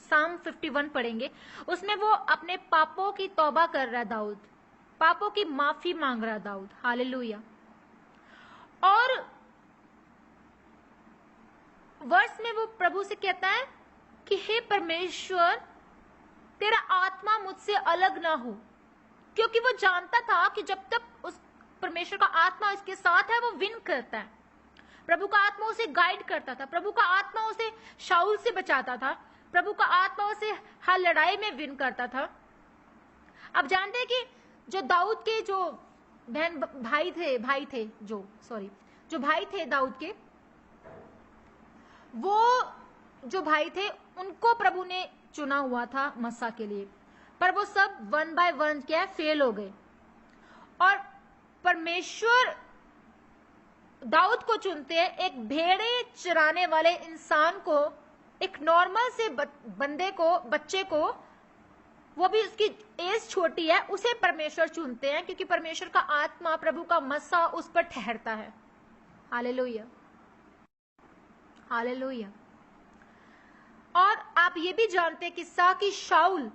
साम 51 पढ़ेंगे, उसमें वो अपने पापों की तौबा कर रहा है दाऊद, पापों की माफी मांग रहा है दाऊद। हालेलुया। और वर्ष में वो प्रभु से कहता है कि हे परमेश्वर, तेरा आत्मा मुझसे अलग ना हो, क्योंकि वो जानता था कि जब तक उस परमेश्वर का आत्मा उसके साथ है वो विन करता है। प्रभु का आत्मा उसे गाइड करता था, प्रभु का आत्मा उसे शाऊल से बचाता था, प्रभु का आत्मा उसे हर लड़ाई में विन करता था। अब जानते हैं कि जो दाऊद के जो भाई थे दाऊद के, वो जो भाई थे उनको प्रभु ने चुना हुआ था मस्सा के लिए, पर वो सब 1 बाय 1 क्या फेल हो गए। और परमेश्वर दाऊद को चुनते हैं, एक भेड़े चराने वाले इंसान को, एक नॉर्मल से बंदे को, बच्चे को, वो भी उसकी एज छोटी है, उसे परमेश्वर चुनते हैं, क्योंकि परमेश्वर का आत्मा, प्रभु का मस्सा उस पर ठहरता है। Hallelujah, hallelujah. और आप ये भी जानते हैं किस्सा कि शाऊल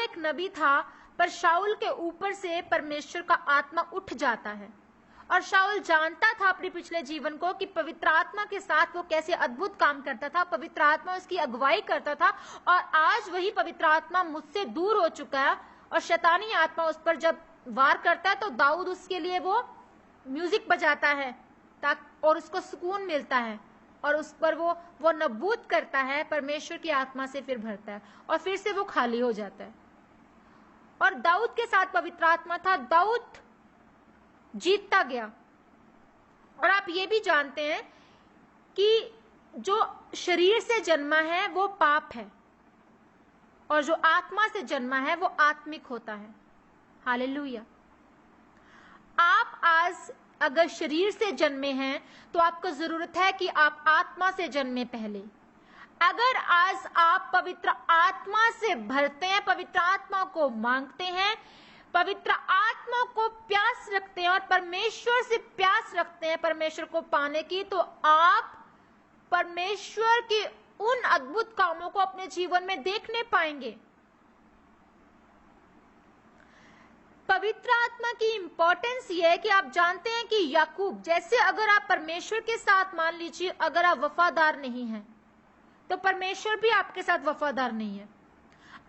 एक नबी था, पर शाऊल के ऊपर से परमेश्वर का आत्मा उठ जाता है। और शाऊल जानता था अपने पिछले जीवन को कि पवित्र आत्मा के साथ वो कैसे अद्भुत काम करता था, पवित्र आत्मा उसकी अगुवाई करता था। और आज वही पवित्र आत्मा मुझसे दूर हो चुका है और शैतानी आत्मा उस पर जब वार करता है तो दाऊद उसके लिए वो म्यूजिक बजाता है और उसको सुकून मिलता है और उस पर वो नबूत करता है, परमेश्वर की आत्मा से फिर भरता है और फिर से वो खाली हो जाता है। और दाऊद के साथ पवित्र आत्मा था, दाऊद जीतता गया। और आप ये भी जानते हैं कि जो शरीर से जन्मा है वो पाप है और जो आत्मा से जन्मा है वो आत्मिक होता है। हालेलुया। आप आज अगर शरीर से जन्मे हैं तो आपको जरूरत है कि आप आत्मा से जन्मे पहले। अगर आज आप पवित्र आत्मा से भरते हैं, पवित्र आत्मा को मांगते हैं, पवित्र आत्मा को प्यास रखते हैं और परमेश्वर से प्यास रखते हैं परमेश्वर को पाने की, तो आप परमेश्वर के उन अद्भुत कामों को अपने जीवन में देखने पाएंगे। पवित्र आत्मा की इंपॉर्टेंस यह है कि आप जानते हैं कि याकूब, जैसे अगर आप परमेश्वर के साथ, मान लीजिए अगर आप वफादार नहीं हैं तो परमेश्वर भी आपके साथ वफादार नहीं है।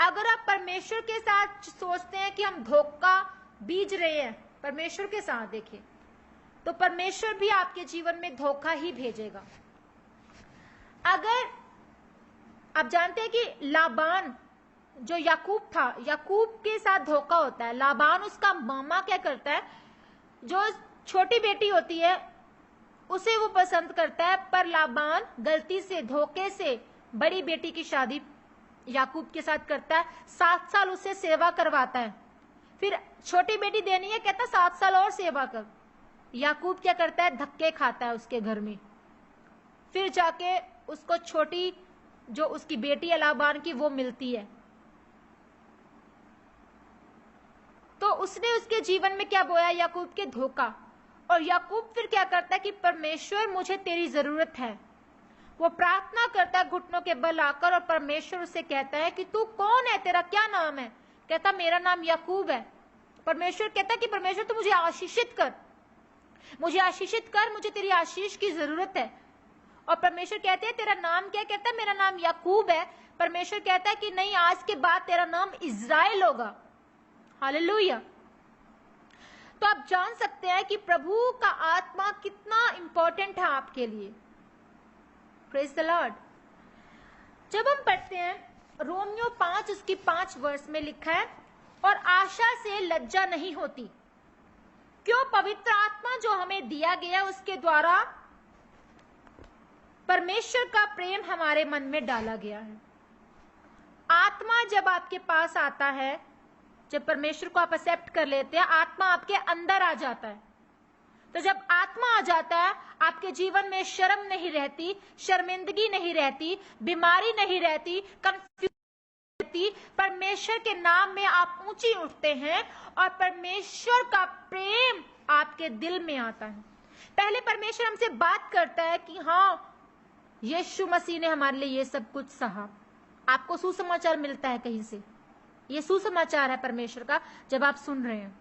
अगर आप परमेश्वर के साथ सोचते हैं कि हम धोखा बीज रहे हैं परमेश्वर के साथ, देखिए तो परमेश्वर भी आपके जीवन में धोखा ही भेजेगा। अगर आप जानते हैं कि लाबान जो याकूब था, याकूब के साथ धोखा होता है। लाबान उसका मामा क्या करता है, जो छोटी बेटी होती है उसे वो पसंद करता है, पर लाबान गलती से, धोखे से बड़ी बेटी की शादी याकूब के साथ करता है। 7 साल उससे सेवा करवाता है, फिर छोटी बेटी देनी है, कहता 7 साल और सेवा कर। याकूब क्या करता है, धक्के खाता है उसके घर में, फिर जाके उसको छोटी जो उसकी बेटी लाबान की वो मिलती है। तो उसने उसके जीवन में क्या बोया? याकूब के धोखा। और याकूब फिर क्या करता है कि परमेश्वर मुझे तेरी जरूरत है। वो प्रार्थना करता है घुटनों के बल आकर, और परमेश्वर उससे कहता है कि तू कौन है, तेरा क्या नाम है? कहता मेरा नाम याकूब है। परमेश्वर कहता है कि परमेश्वर तू मुझे आशीषित कर, मुझे आशीषित कर, मुझे तेरी आशीष की जरूरत है। और परमेश्वर कहते हैं तेरा नाम क्या? कहता है मेरा नाम याकूब है। परमेश्वर कहता है कि नहीं, आज के बाद तेरा नाम इज़राइल होगा। हालेलुया। तो आप जान सकते हैं कि प्रभु का आत्मा कितना इंपॉर्टेंट है आपके लिए। Praise the Lord. जब हम पढ़ते हैं रोमियो 5 उसकी 5 वर्ष में लिखा है, और आशा से लज्जा नहीं होती। क्यों? पवित्र आत्मा जो हमें दिया गया उसके द्वारा परमेश्वर का प्रेम हमारे मन में डाला गया है। आत्मा जब आपके पास आता है, जब परमेश्वर को आप एक्सेप्ट कर लेते हैं, आत्मा आपके अंदर आ जाता है। तो जब आत्मा आ जाता है, आपके जीवन में शर्म नहीं रहती, शर्मिंदगी नहीं रहती, बीमारी नहीं रहती, कंफ्यूजन रहती। परमेश्वर के नाम में आप ऊंची उठते हैं और परमेश्वर का प्रेम आपके दिल में आता है। पहले परमेश्वर हमसे बात करता है कि हाँ, यीशु मसीह ने हमारे लिए ये सब कुछ सहा। आपको सुसमाचार मिलता है कहीं से, ये सुसमाचार है परमेश्वर का जब आप सुन रहे हैं।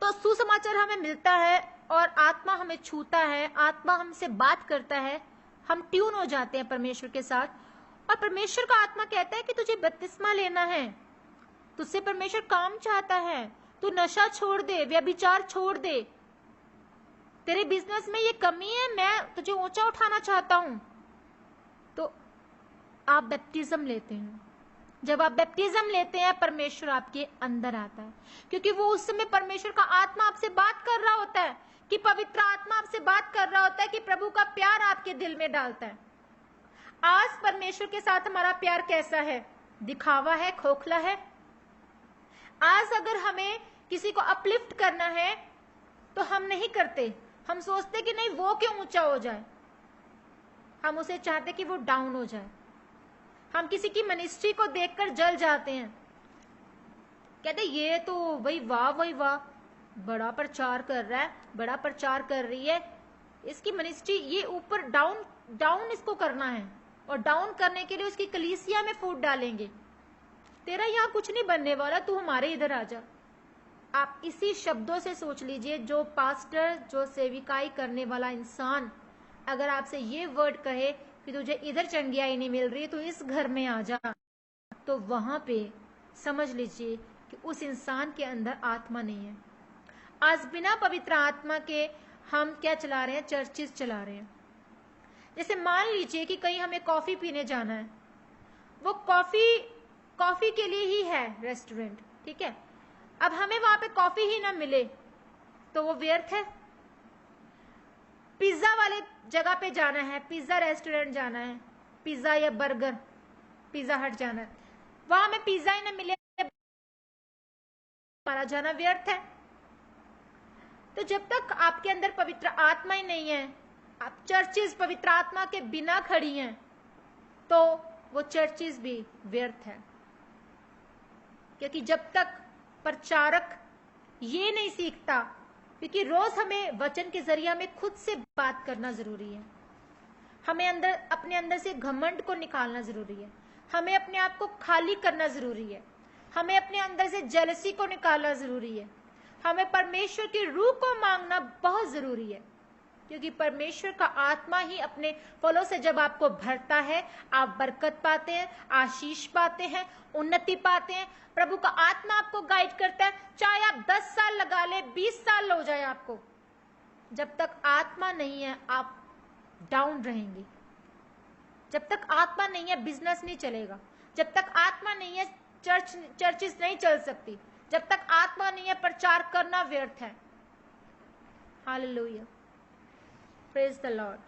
तो सुसमाचार हमें मिलता है और आत्मा हमें छूता है, आत्मा हमसे बात करता है, हम ट्यून हो जाते हैं परमेश्वर के साथ। और परमेश्वर का आत्मा कहता है कि तुझे बपतिस्मा लेना है, तुझसे परमेश्वर काम चाहता है, तू नशा छोड़ दे, व्यभिचार छोड़ दे, तेरे बिजनेस में ये कमी है, मैं तुझे ऊंचा उठाना चाहता हूं। तो आप बैप्टिज्म लेते हैं। जब आप बैप्टिज्म लेते हैं, परमेश्वर आपके अंदर आता है, क्योंकि वो उस समय परमेश्वर का आत्मा आपसे बात कर रहा होता है, कि पवित्र आत्मा आपसे बात कर रहा होता है, कि प्रभु का प्यार आपके दिल में डालता है। आज परमेश्वर के साथ हमारा प्यार कैसा है? दिखावा है, खोखला है? आज अगर हमें किसी को अपलिफ्ट करना है तो हम नहीं करते, हम सोचते कि नहीं वो क्यों ऊंचा हो जाए, हम उसे चाहते कि वो डाउन हो जाए। हम किसी की मिनिस्ट्री को देखकर जल जाते हैं, कहते ये तो वही वाह वही वाह, बड़ा प्रचार कर रहा है, बड़ा प्रचार कर रही है, इसकी मिनिस्ट्री, ये ऊपर डाउन डाउन इसको करना है, और डाउन करने के लिए उसकी कलीसिया में फूट डालेंगे। तेरा यहाँ कुछ नहीं बनने वाला, तू हमारे इधर आ जा। आप इसी शब्दों से सोच लीजिए, जो पास्टर, जो सेविकाई करने वाला इंसान अगर आपसे ये वर्ड कहे कि तुझे इधर चंगियाई नहीं मिल रही, तो इस घर में आ जा, तो वहां पे समझ लीजिए कि उस इंसान के अंदर आत्मा नहीं है। आज बिना पवित्र आत्मा के हम क्या चला रहे हैं? चर्चेस चला रहे हैं। जैसे मान लीजिए कि कहीं हमें कॉफी पीने जाना है, वो कॉफी के लिए ही है रेस्टोरेंट, ठीक है। अब हमें वहां पे कॉफी ही ना मिले तो वो व्यर्थ है। पिज्जा वाले जगह पे जाना है, पिज्जा रेस्टोरेंट जाना है, पिज्जा या बर्गर, पिज्जा हट जाना है, वहां हमें पिज्जा ही ना मिले, हमारा जाना व्यर्थ है। तो जब तक आपके अंदर पवित्र आत्मा ही नहीं है, आप चर्चेस पवित्र आत्मा के बिना खड़ी हैं, तो वो चर्चेस भी व्यर्थ है। क्योंकि जब तक प्रचारक ये नहीं सीखता, क्योंकि रोज हमें वचन के जरिए हमें खुद से बात करना जरूरी है, हमें अपने अंदर से घमंड को निकालना जरूरी है, हमें अपने आप को खाली करना जरूरी है, हमें अपने अंदर से जेलसी को निकालना जरूरी है, हमें परमेश्वर की रूह को मांगना बहुत जरूरी है। क्योंकि परमेश्वर का आत्मा ही अपने फलों से जब आपको भरता है, आप बरकत पाते हैं, आशीष पाते हैं, उन्नति पाते हैं। प्रभु का आत्मा आपको गाइड करता है, चाहे आप 10 साल लगा ले, 20 साल हो जाए आपको, जब तक आत्मा नहीं है आप डाउन रहेंगे। जब तक आत्मा नहीं है बिजनेस नहीं चलेगा, जब तक आत्मा नहीं है चर्चेस नहीं चल सकती, जब तक आत्मा नहीं है प्रचार करना व्यर्थ है। Hallelujah, praise the Lord.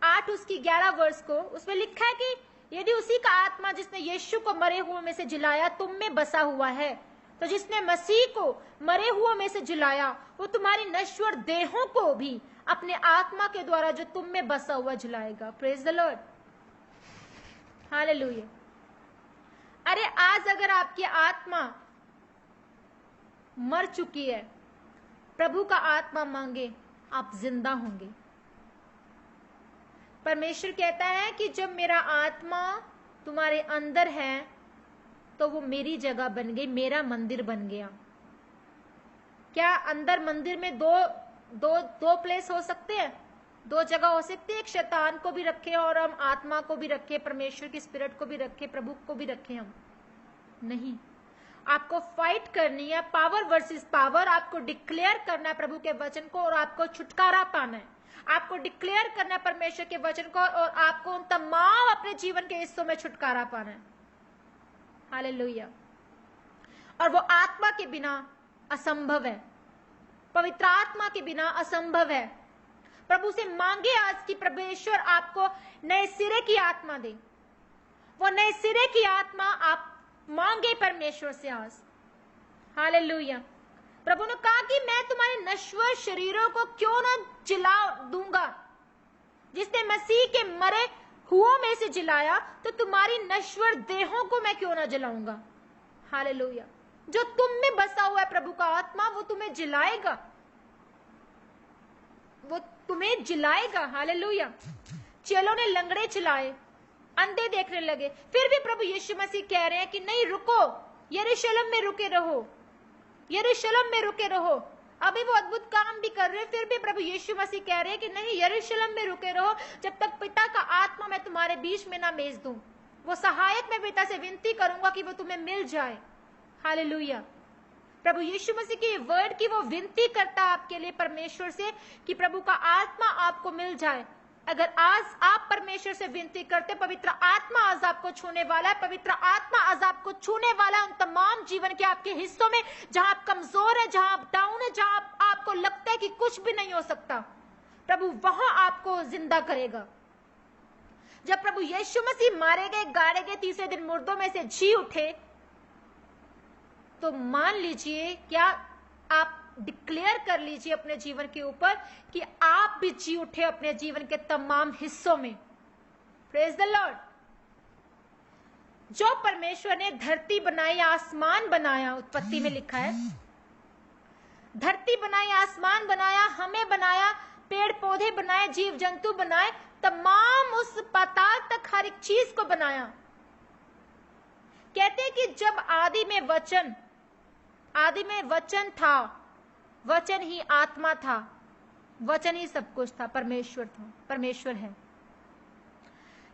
8 उसकी 11 वर्ष को उसमें लिखा है कि यदि उसी का आत्मा जिसने यीशु को मरे हुए में से जिलाया तुम में बसा हुआ है, तो जिसने मसीह को मरे हुए में से जिलाया वो तुम्हारी नश्वर देहों को भी अपने आत्मा के द्वारा जो तुम में बसा हुआ जलाएगा। Praise the Lord, hallelujah. अरे आज अगर आपकी आत्मा मर चुकी है, प्रभु का आत्मा मांगे, आप जिंदा होंगे। परमेश्वर कहता है कि जब मेरा आत्मा तुम्हारे अंदर है तो वो मेरी जगह बन गई, मेरा मंदिर बन गया। क्या अंदर मंदिर में दो प्लेस हो सकते हैं? दो जगह हो सकती है। एक शैतान को भी रखे और हम आत्मा को भी रखे, परमेश्वर की स्पिरिट को भी रखे, प्रभु को भी रखे हम? नहीं। आपको फाइट करनी है, पावर वर्सेस पावर। आपको डिक्लेयर करना है प्रभु के वचन को और आपको छुटकारा पाना है। आपको डिक्लेयर करना है परमेश्वर के वचन को और आपको उन तमाम अपने जीवन के हिस्सों में छुटकारा पाना है। हालेलुया। और वो आत्मा के बिना असंभव है, पवित्र आत्मा के बिना असंभव है। प्रभु से मांगे आज कि परमेश्वर आपको नए सिरे की आत्मा दे। वो नए सिरे की आत्मा आप मांगे परमेश्वर से आज। हालेलुया। प्रभु ने कहा कि मैं तुम्हारे नश्वर शरीरों को क्यों ना जिला दूंगा। जिसने मसीह के मरे हुओं में से जिलाया, तो तुम्हारी नश्वर देहों को मैं क्यों ना जलाऊंगा। हालेलुया। जो तुम में बसा हुआ है प्रभु का आत्मा, वो तुम्हें जिलाएगा, वो तुम्हें जिलाएगा। हालेलुया। चेलों ने लंगड़े चिल्लाए, अंधे देखने लगे, फिर भी प्रभु यीशु मसीह कह रहे हैं कि नहीं, रुको, यरूशलेम में रुके रहो, यरूशलेम में रुके रहो। अभी वो अद्भुत काम भी कर रहे हैं, फिर भी प्रभु यीशु मसीह कह रहे हैं कि नहीं, यरूशलेम में रुके रहो जब तक पिता का आत्मा मैं तुम्हारे बीच में ना भेज दूं। वो सहायक मैं पिता से विनती करूंगा कि वो तुम्हें मिल जाए। हालेलुया। प्रभु यीशु मसीह की वर्ड की वो विनती करता है आपके लिए परमेश्वर से कि प्रभु का आत्मा आपको मिल जाए। अगर आज आप परमेश्वर से विनती करते, पवित्र आत्मा आज आपको छूने वाला है। पवित्र आत्मा आज आपको छूने वाला है उन तमाम जीवन के आपके हिस्सों में जहां आप कमजोर है, जहां आप डाउन है, जहां आपको लगता है कि कुछ भी नहीं हो सकता। प्रभु वहां आपको जिंदा करेगा। जब प्रभु यीशु मसीह मारे गए, गाड़े गए, तीसरे दिन मुर्दों में से जी उठे, तो मान लीजिए, क्या आप डिक्लेयर कर लीजिए अपने जीवन के ऊपर कि आप भी जी उठे अपने जीवन के तमाम हिस्सों में। Praise the Lord. जो परमेश्वर ने धरती बनाई, आसमान बनाया, उत्पत्ति में लिखा है, धरती बनाई, आसमान बनाया, हमें बनाया, पेड़ पौधे बनाए, जीव जंतु बनाए, तमाम उस पाताल तक हर एक चीज को बनाया। कहते हैं कि जब आदि में वचन था, वचन ही आत्मा था, वचन ही सब कुछ था, परमेश्वर था, परमेश्वर है।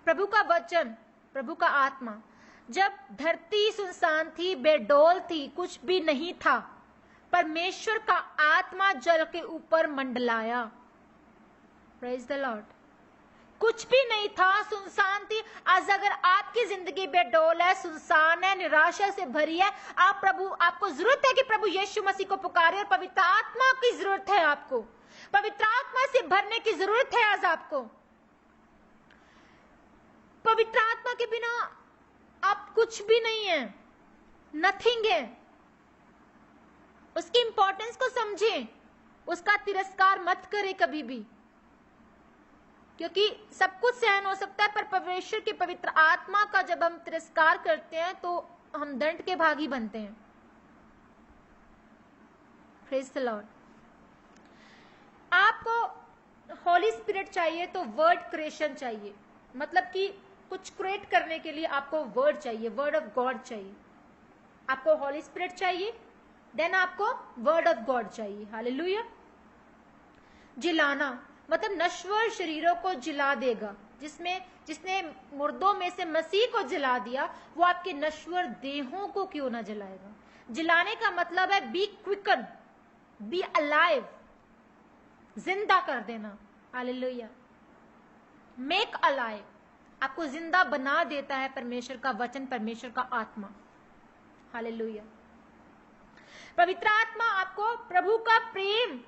प्रभु का वचन, प्रभु का आत्मा। जब धरती सुनसान थी, बेडौल थी, कुछ भी नहीं था, परमेश्वर का आत्मा जल के ऊपर मंडलाया। Praise the Lord. कुछ भी नहीं था, सुनसान थी। आज अगर आपकी जिंदगी बेडौल है, सुनसान है, निराशा से भरी है, आपको जरूरत है कि प्रभु यीशु मसीह को पुकारे और पवित्र आत्मा की जरूरत है। आपको पवित्र आत्मा से भरने की जरूरत है आज आपको। पवित्र आत्मा के बिना आप कुछ भी नहीं है, नथिंग है। उसकी इंपॉर्टेंस को समझें, उसका तिरस्कार मत करें कभी भी, क्योंकि सब कुछ सहन हो सकता है, पर परमेश्वर की पवित्र आत्मा का जब हम तिरस्कार करते हैं तो हम दंड के भागी बनते हैं। Praise the Lord. आपको हॉली स्पिरिट चाहिए तो वर्ड क्रिएशन चाहिए, मतलब कि कुछ क्रिएट करने के लिए आपको वर्ड चाहिए, वर्ड ऑफ गॉड चाहिए। आपको हॉली स्पिरिट चाहिए, देन आपको वर्ड ऑफ गॉड चाहिए। हालेलुया। जिलाना मतलब नश्वर शरीरों को जिला देगा। जिसने मुर्दों में से मसीह को जिला दिया, वो आपके नश्वर देहों को क्यों ना जलाएगा। जिलाने का मतलब है बी क्विकन, बी अलाइव, जिंदा कर देना। हालेलुया। मेक अलाइव, आपको जिंदा बना देता है परमेश्वर का वचन, परमेश्वर का आत्मा। हालेलुया। पवित्र आत्मा आपको प्रभु का प्रेम,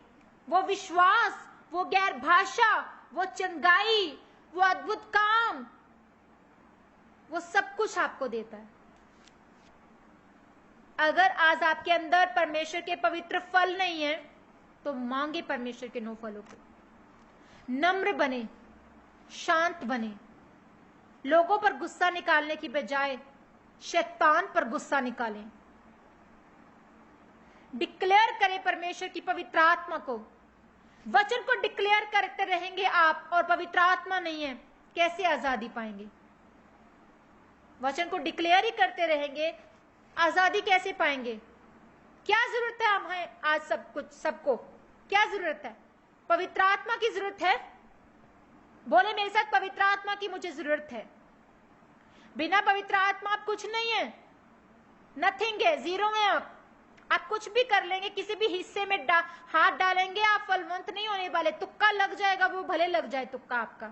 वो विश्वास, वो गैर भाषा, वो चंगाई, वो अद्भुत काम, वो सब कुछ आपको देता है। अगर आज आपके अंदर परमेश्वर के पवित्र फल नहीं है, तो मांगे परमेश्वर के 9 फलों को। नम्र बने, शांत बने, लोगों पर गुस्सा निकालने की बजाय शैतान पर गुस्सा निकालें। डिक्लेयर करें परमेश्वर की पवित्र आत्मा को। वचन को डिक्लेयर करते रहेंगे आप और पवित्र आत्मा नहीं है, कैसे आजादी पाएंगे? वचन को डिक्लेयर ही करते रहेंगे, आजादी कैसे पाएंगे? क्या जरूरत है हमें आज सबको क्या जरूरत है? पवित्र आत्मा की जरूरत है। बोले मेरे साथ, पवित्र आत्मा की मुझे जरूरत है। बिना पवित्र आत्मा आप कुछ नहीं है, नथिंग है, जीरो है। आप कुछ भी कर लेंगे, किसी भी हिस्से में हाथ डालेंगे, आप फलवंत नहीं होने वाले। तुक्का लग जाएगा, वो भले लग जाए तुक्का आपका।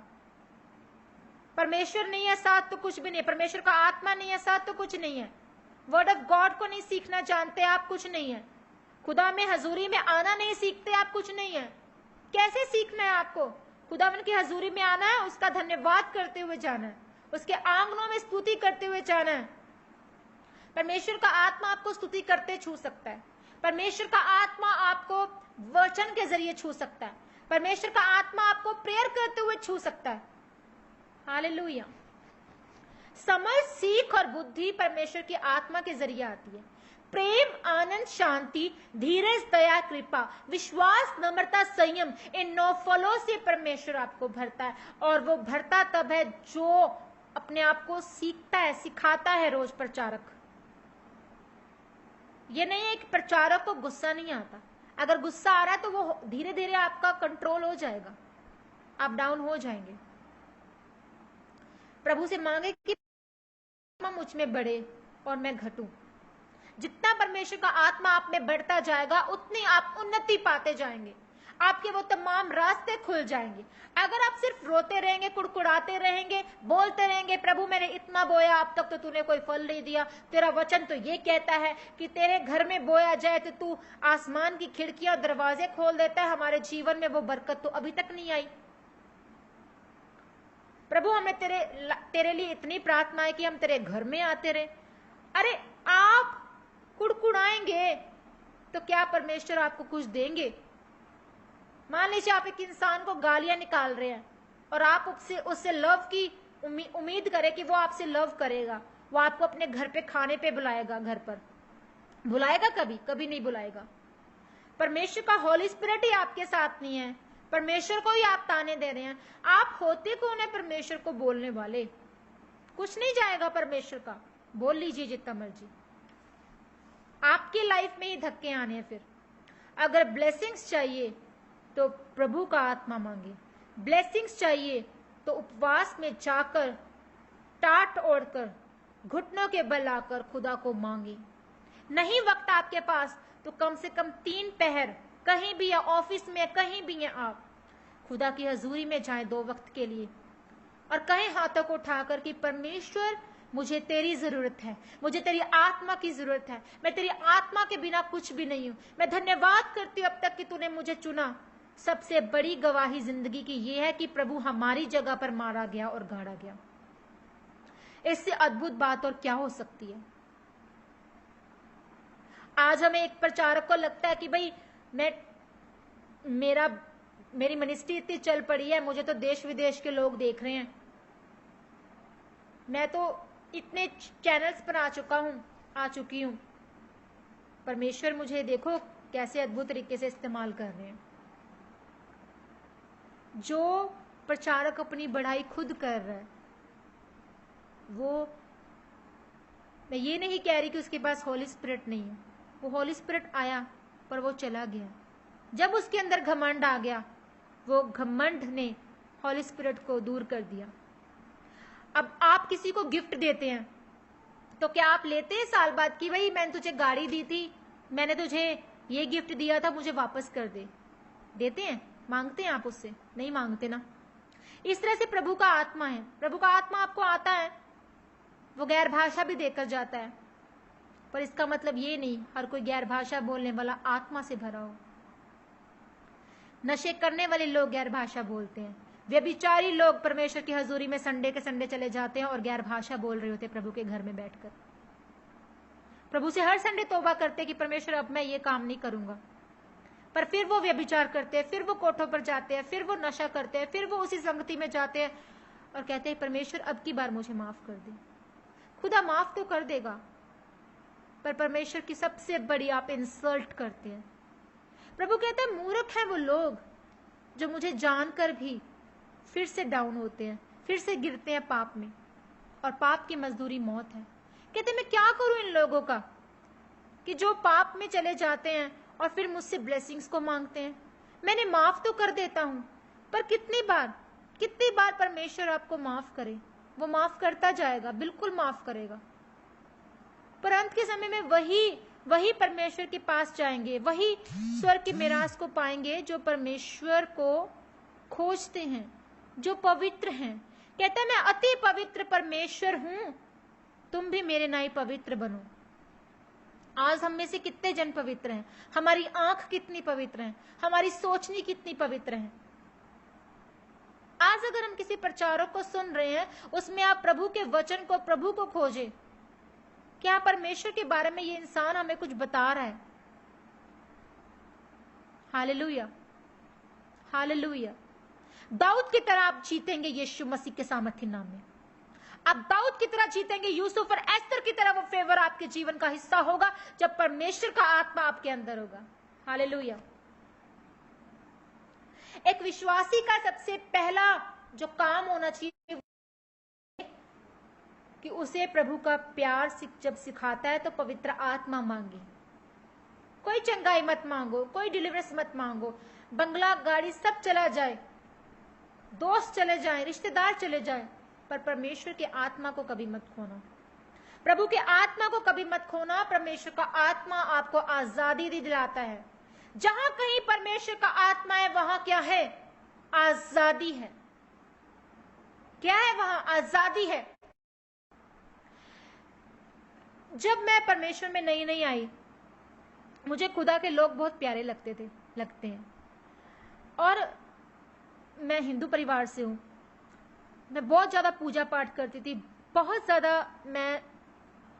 परमेश्वर नहीं है साथ तो कुछ भी नहीं, परमेश्वर का आत्मा नहीं है साथ तो कुछ नहीं है। वर्ड ऑफ गॉड को नहीं सीखना जानते आप, कुछ नहीं है। खुदा में हजूरी में आना नहीं सीखते आप, कुछ नहीं है। कैसे सीखना है आपको? खुदावन की हजूरी में आना है, उसका धन्यवाद करते हुए जाना है, उसके आंगनों में स्तुति करते हुए जाना है। परमेश्वर का आत्मा आपको स्तुति करते छू सकता है। परमेश्वर का आत्मा आपको वचन के जरिए छू सकता है। परमेश्वर का आत्मा आपको प्रेयर करते हुए छू सकता है। हालेलुया। समझ, सीख और बुद्धि परमेश्वर की आत्मा के जरिए आती है। प्रेम, आनंद, शांति, धीरज, दया, कृपा, विश्वास, नम्रता, संयम, इन 9 फलों से परमेश्वर आपको भरता है। और वो भरता तब है जो अपने आप को सीखता है, सिखाता है रोज प्रचारक। ये नहीं है कि प्रचारक को गुस्सा नहीं आता। अगर गुस्सा आ रहा है तो वो धीरे धीरे आपका कंट्रोल हो जाएगा, आप डाउन हो जाएंगे। प्रभु से मांगे कि मुझ में बढ़े और मैं घटूं। जितना परमेश्वर का आत्मा आप में बढ़ता जाएगा, उतनी आप उन्नति पाते जाएंगे। आपके वो तमाम रास्ते खुल जाएंगे। अगर आप सिर्फ रोते रहेंगे, कुड़कुड़ाते रहेंगे, बोलते रहेंगे, प्रभु मैंने इतना बोया, अब तक तो तूने कोई फल नहीं दिया, तेरा वचन तो ये कहता है कि तेरे घर में बोया जाए तो तू आसमान की खिड़कियां और दरवाजे खोल देता है, हमारे जीवन में वो बरकत तो अभी तक नहीं आई। प्रभु हमें तेरे लिए इतनी प्रार्थना है कि हम तेरे घर में आते रहे। अरे आप कुड़कुड़ाएंगे तो क्या परमेश्वर आपको कुछ देंगे? मान लीजिए आप एक इंसान को गालियां निकाल रहे हैं और आप उससे लव की उम्मीद करें कि वो आपसे लव करेगा, वो आपको अपने घर पे खाने पे बुलाएगा। घर पर बुलाएगा? कभी नहीं बुलाएगा। परमेश्वर का होली स्पिरिट ही आपके साथ नहीं है, परमेश्वर को ही आप ताने दे रहे हैं। आप होते कौन है परमेश्वर को बोलने वाले? कुछ नहीं जाएगा परमेश्वर का, बोल लीजिए जितना मर्जी। आपकी लाइफ में ही धक्के आने हैं। फिर अगर ब्लेसिंग्स चाहिए तो प्रभु का आत्मा मांगे। ब्लेसिंग्स चाहिए तो उपवास में जाकर, टाट ओढ़कर, घुटनों के बल आकर खुदा को मांगे। नहीं वक्त आपके पास तो कम से कम 3 पहर कहीं भी है, ऑफिस में कहीं भी है, आप खुदा की हजूरी में जाएं 2 वक्त के लिए और कहें हाथों को उठाकर कि परमेश्वर मुझे तेरी जरूरत है, मुझे तेरी आत्मा की जरूरत है। मैं तेरी आत्मा के बिना कुछ भी नहीं हूं। मैं धन्यवाद करती हूं अब तक कि तूने मुझे चुना। सबसे बड़ी गवाही जिंदगी की यह है कि प्रभु हमारी जगह पर मारा गया और गाड़ा गया। इससे अद्भुत बात और क्या हो सकती है? आज हमें एक प्रचारक को लगता है कि भाई मेरी मिनिस्ट्री इतनी चल पड़ी है, मुझे तो देश विदेश के लोग देख रहे हैं, मैं तो इतने चैनल्स पर आ चुकी हूं। परमेश्वर मुझे देखो कैसे अद्भुत तरीके से इस्तेमाल कर रहे हैं। जो प्रचारक अपनी बढ़ाई खुद कर रहा है, वो, मैं ये नहीं कह रही कि उसके पास होली स्पिरिट नहीं है, वो होली स्पिरिट आया पर वो चला गया। जब उसके अंदर घमंड आ गया, वो घमंड ने होली स्पिरिट को दूर कर दिया। अब आप किसी को गिफ्ट देते हैं तो क्या आप लेते हैं साल बाद कि भाई मैंने तुझे गाड़ी दी थी, मैंने तुझे ये गिफ्ट दिया था, मुझे वापस कर दे? देते हैं? मांगते हैं आप उससे? नहीं मांगते ना। इस तरह से प्रभु का आत्मा है। प्रभु का आत्मा आपको आता है, वो गैर भाषा भी देकर जाता है, पर इसका मतलब ये नहीं हर कोई गैर भाषा बोलने वाला आत्मा से भरा हो। नशे करने वाले लोग गैर भाषा बोलते हैं, व्यभिचारी लोग परमेश्वर की हजूरी में संडे के संडे चले जाते हैं और गैर भाषा बोल रहे होते प्रभु के घर में बैठकर। प्रभु से हर संडे तौबा करते कि परमेश्वर अब मैं ये काम नहीं करूंगा, पर फिर वो व्यभिचार करते हैं, फिर वो कोठों पर जाते हैं, फिर वो नशा करते हैं, फिर वो उसी संगति में जाते हैं और कहते हैं परमेश्वर अब की बार मुझे माफ कर दे। खुदा माफ तो कर देगा, पर परमेश्वर की सबसे बड़ी आप इंसल्ट करते हैं। प्रभु कहते हैं मूर्ख हैं वो लोग जो मुझे जानकर भी फिर से डाउन होते हैं, फिर से गिरते हैं पाप में, और पाप की मजदूरी मौत है। कहते मैं क्या करूं इन लोगों का कि जो पाप में चले जाते हैं और फिर मुझसे ब्लेसिंग्स को मांगते हैं। मैंने माफ तो कर देता हूं, पर कितनी बार परमेश्वर आपको माफ करे? वो माफ करता जाएगा, बिल्कुल माफ करेगा, पर अंत के समय में वही परमेश्वर के पास जाएंगे, वही स्वर्ग की मिरास को पाएंगे जो परमेश्वर को खोजते हैं, जो पवित्र हैं। कहता है मैं अति पवित्र परमेश्वर हूं, तुम भी मेरे नाई पवित्र बनो। आज हम में से कितने जन पवित्र हैं? हमारी आंख कितनी पवित्र है, हमारी सोचनी कितनी पवित्र है। आज अगर हम किसी प्रचारक को सुन रहे हैं, उसमें आप प्रभु के वचन को, प्रभु को खोजें। क्या परमेश्वर के बारे में ये इंसान हमें कुछ बता रहा है? Hallelujah, hallelujah. दाऊद की तरह आप जीतेंगे यीशु मसीह के सामर्थ्य नाम में। आप दाऊद की तरह जीतेंगे, यूसुफ और एस्तर की तरह वो फेवर आपके जीवन का हिस्सा होगा जब परमेश्वर का आत्मा आपके अंदर होगा। हालेलुया। एक विश्वासी का सबसे पहला जो काम होना चाहिए कि उसे प्रभु का प्यार जब सिखाता है तो पवित्र आत्मा मांगे। कोई चंगाई मत मांगो, कोई डिलीवरेंस मत मांगो, बंगला गाड़ी सब चला जाए, दोस्त चले जाएं, रिश्तेदार चले जाएं, पर परमेश्वर के आत्मा को कभी मत खोना। प्रभु के आत्मा को कभी मत खोना। परमेश्वर का आत्मा आपको आजादी दिलाता है। जहां कहीं परमेश्वर का आत्मा है वहां क्या है? आजादी है। क्या है वहां? आजादी है। जब मैं परमेश्वर में नई आई, मुझे खुदा के लोग बहुत प्यारे लगते हैं, और मैं हिंदू परिवार से हूं। मैं बहुत ज्यादा पूजा पाठ करती थी, बहुत ज्यादा। मैं